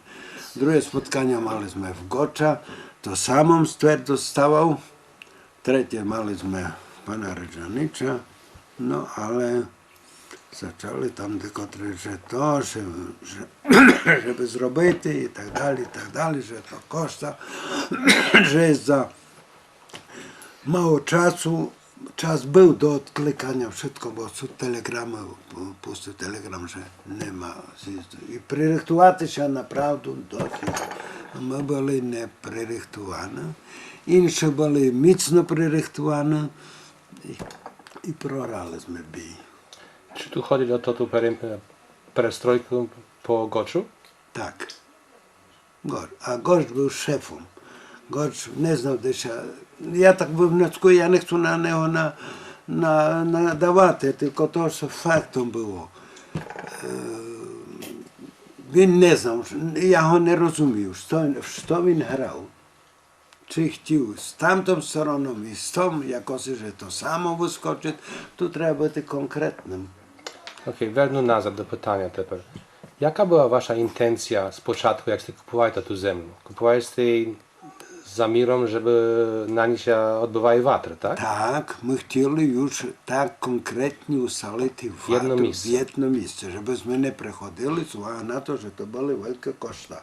S8: drugie spotkanie mieliśmy w Gocza, to samą stwierdził, trzecie mieliśmy pana Rydżanicza, no ale zaczęli tam tylko, że to, żeby zrobić i tak dalej, że to koszta, że jest za mało czasu. Czas był do odklikania wszystko, bo są telegramy, pusty telegram, że nie ma zjazdu. I przyrychtowali się naprawdę dosyć. My byli nieprzyrychtowani. Inni byli mocno przyrychtowani i proraliśmy bij.
S1: Czy tu chodzi o to perestrojkę po Goczu?
S8: Tak. A Gocz był szefem. Gocz nie znał się. Ja tak wnioskую, ja nie chcę na niego nadawać, tylko to, co faktem było. Він не знав, я його не розумів, що він грав. Чи хотів з тамтою стороною і з том, якось же то само вискочить, тут треба бути конкретним.
S1: Okej, wróćmy nazad do pytania teraz. Jaka była wasza intencja z początku, jak ste kupowali tę ziemię? Kupowaliście
S9: za mirą, żeby na nich się odbywały watry, tak?
S8: Tak, my chcieli już tak konkretnie ustalić
S9: Jedno
S8: w
S9: miejsce.
S8: jedno miejsce, żebyśmy nie przechodzili z uwagi na to, że to były wielkie koszty.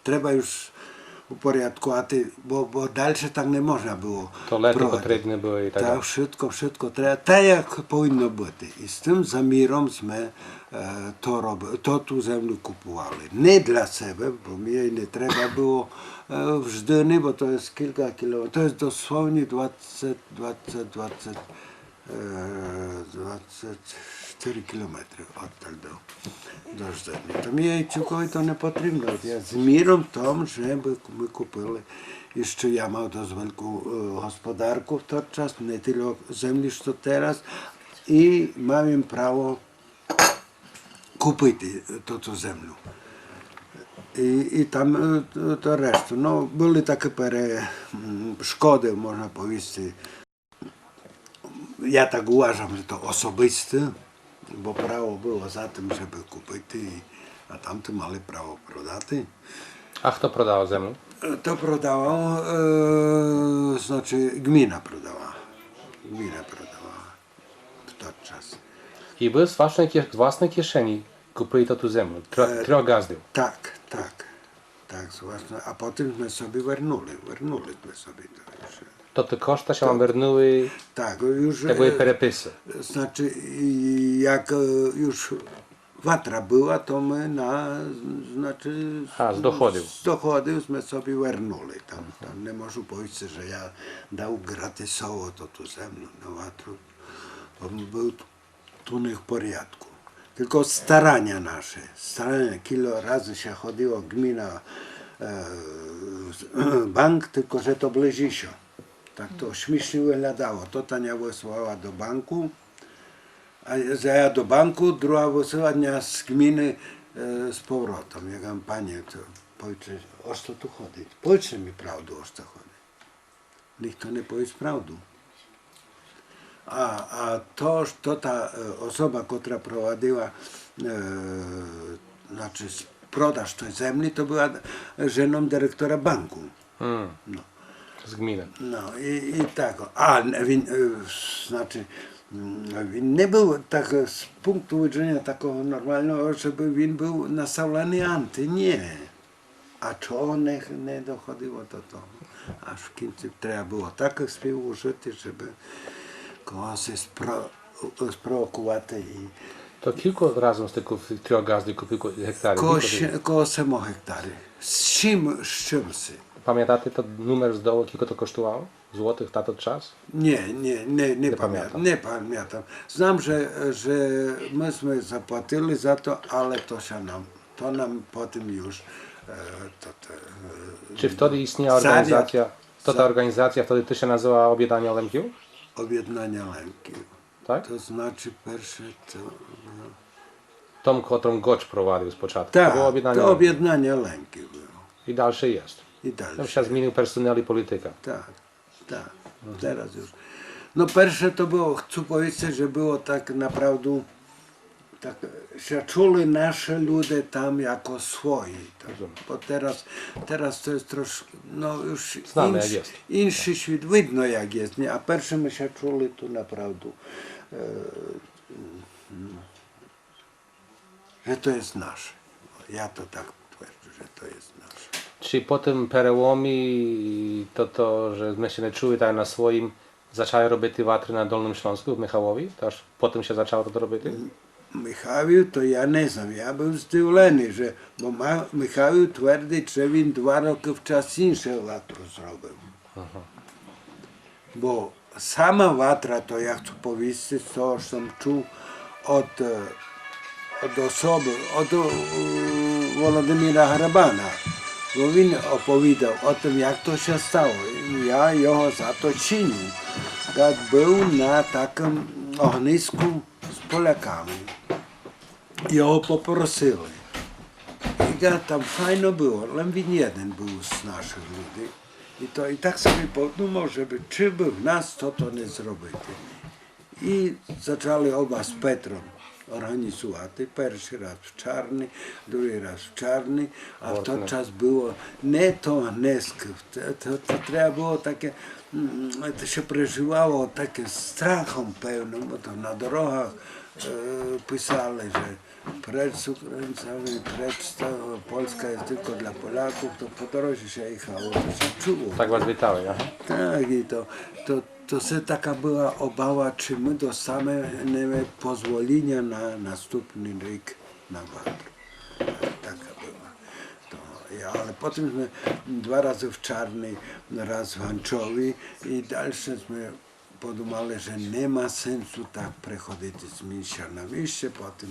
S8: Trzeba już uporядкувати, bo dalsze tak nie można było
S9: Toalety
S8: prowadzić.
S9: potrzebne były i tak
S8: Tak,
S9: dalej.
S8: wszystko треба, tak jak powinno być. I z tym zamierem my to tu землю kupowali. Nie dla siebie, bo mi jej nie trzeba było w Żdyny, bo to jest kilka kilometrów, to jest dosłownie 24 kilometry oddal do Żdyny. To mi jej całkowicie nie potrzebno. Ja z mirem tym, żeby my kupili. Jeszcze ja mam dość wielką gospodarkę w ten czas, nie tyle ziemi, co teraz. I mam prawo kupić to ziemię. I tam to resztę. No, były takie szkody, można powiedzieć. Ja tak uważam, że to osobiste, bo prawo było za tym, żeby kupić, a tamty mali prawo prodać.
S9: A kto prodał ziemię?
S8: To prodała, znaczy gmina prodała. Gmina prodała w ten czas.
S9: I wy z własnej kieszeni kupili to tu ziemię, trochę gazdów.
S8: Tak, właśnie. A potem my sobie wernuli sobie to już.
S9: To te koszta się wam wernuły,
S8: Tak, już.
S9: te były perepisy.
S8: Znaczy, jak już watra była, to my
S9: Z dochodów.
S8: Z dochodów my sobie wernuli. Tam nie można powiedzieć, że ja dał gratisowo to ze mną na watru. Bo był tu nie w porządku. Tylko starania nasze. Kilo razy się chodziło gmina, bank, tylko że to bliżej. Tak to śmiesznie wyglądało. To Tania wysłała do banku, a ja do banku, druga wysłała z gminy z powrotem. Ja mówię, panie, to powiedzcie, o co tu chodzi? Powiedzcie mi prawdę, o co chodzi. Nikt to nie powie prawdę. A to ta osoba, która prowadziła znaczy sprzedaż tej ziemi, to była żoną dyrektora banku. No.
S9: Z gminy.
S8: No i tak. A znaczy nie był tak z punktu widzenia takiego normalnego, żeby on był nastawiony anty, nie. A czego nie dochodziło do tego. Aż w końcu trzeba było tak użyć, żeby kogoś sprowokować i
S9: To kilku razem z tych troch gazdów kupił hektarów.
S8: koło 7 hektarów. Z czym?
S9: Pamiętacie to numer z dołu, kilka to kosztowało? Złotych na ten czas?
S8: Nie pamiętam. Nie pamiętam. Znam, że myśmy zapłacili za to, ale to nam potem już
S9: Czy wtedy istniała organizacja, ta organizacja wtedy też się nazywała Objednanie Lękiów?
S8: Objednanie Lękiów.
S9: Tak?
S8: To znaczy pierwsze to...
S9: Tą, którą Gocz prowadził z początku.
S8: Tak,
S9: to było Objednanie
S8: to
S9: Lękiów.
S8: Objednanie Lękiów było.
S9: I dalsze jest.
S8: I
S9: Tam
S8: dalsze.
S9: się zmienił personel i polityka.
S8: Tak. Teraz już. No pierwsze to było, chcę powiedzieć, że było tak naprawdę, tak się czuli nasze ludzie tam jako swoi. Tak. Bo teraz to jest troszkę, no już
S9: Znamy, jak jest.
S8: inszy świat, widno jak jest, nie? A pierwsze my się czuli tu naprawdę, że to jest nasze. Ja to tak twierdzę, że to jest nasze.
S9: Czy po tym przełomie to, że my się nie czuły tak na swoim, zaczęły robić te watry na Dolnym Śląsku, w Michałowi? Też potem się zaczęło to robić?
S8: Michał to ja nie znam, ja był zdziwiony, że bo Michał twierdzi, że on 2 roki wcześniej watru zrobił. Bo sama watra, to ja chcę powiedzieć, to som czuł od osoby, od Володимира Hrabana. Bo on opowiadał o tym, jak to się stało. Ja jego za to czynił. Jak był na takim ognisku z Polakami. Його попросили. І там файно було, але він jeden був з наших людей. І так собі подумав, чи би в нас то не зробити. І почали оба з Петром організувати. Перший раз в Чарний, другий раз в Чарний, а в
S9: Бортне.
S8: той час було не то Неск, то треба було таке, це ще переживало таке страхом певним, бо там на дорогах писали, що precz z Ukraińcami, precz Polska jest tylko dla Polaków, to po drodze się jechało, to się czuło.
S9: Tak was witali, aha.
S8: Tak, i to se taka była obawa, czy my dostaniemy pozwolenia na następny rok na Watr. Taka była. Ale potem my 2 razy w Czarnej, raz w Hanczowi i dalsze my podumali, że nie ma sensu tak przechodzić z miejsca na miejsce. Potem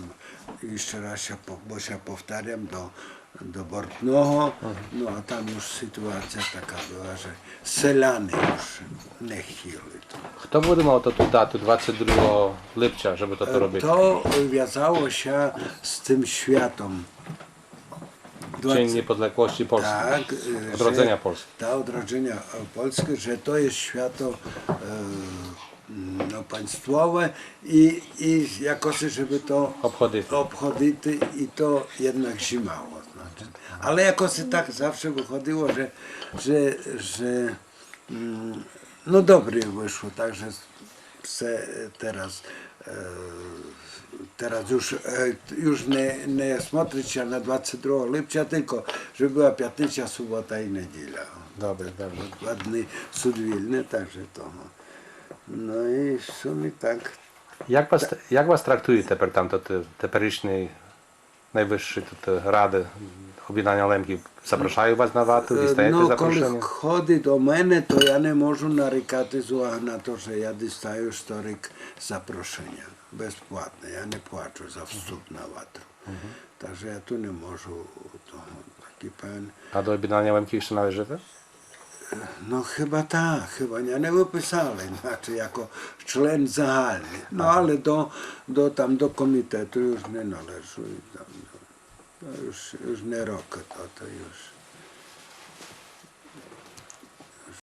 S8: jeszcze raz bo się powtarzam do Bortnoho, no a tam już sytuacja taka była, że selany już nie chcieli to.
S9: Хто буде мав ту дату 22 липня, щоб то робити?
S8: To wiązało się z tym światem.
S9: Dzień Niepodległości Polski,
S8: Tak,
S9: odrodzenia
S8: że-
S9: Polski.
S8: Ta odrodzenia Polski, że to jest święto no, państwowe i jakoś, żeby to obchodzić i to jednak zimało. Znaczy. Ale jakoś tak zawsze wychodziło, że no dobry wyszło, także teraz już nie smotrić się na 22 lipca, tylko żeby była piątnica, sobota i niedziela.
S9: Добре, добре.
S8: Ładny sud Wilny, także to. No i w sumie tak.
S9: Як вас трактує тепер там теперішній найвищий ради об'єднання лемків? Запрошаю вас на вату, дістаєте
S8: No,
S9: запрошення?
S8: коли ходить до мене, то я не можу нарікати з уваги на те, що я дістаю шторик запрошення. Безплатно, я не плачу за вступ на ватру. Takže ja tu не можу того, такий певний.
S9: А до об'єднання лемків ще належите?
S8: No chyba tak, chyba nie wypisali, znaczy jako czlen zahalny. No ale do komitetu już nie należy. To już nie rok, to już.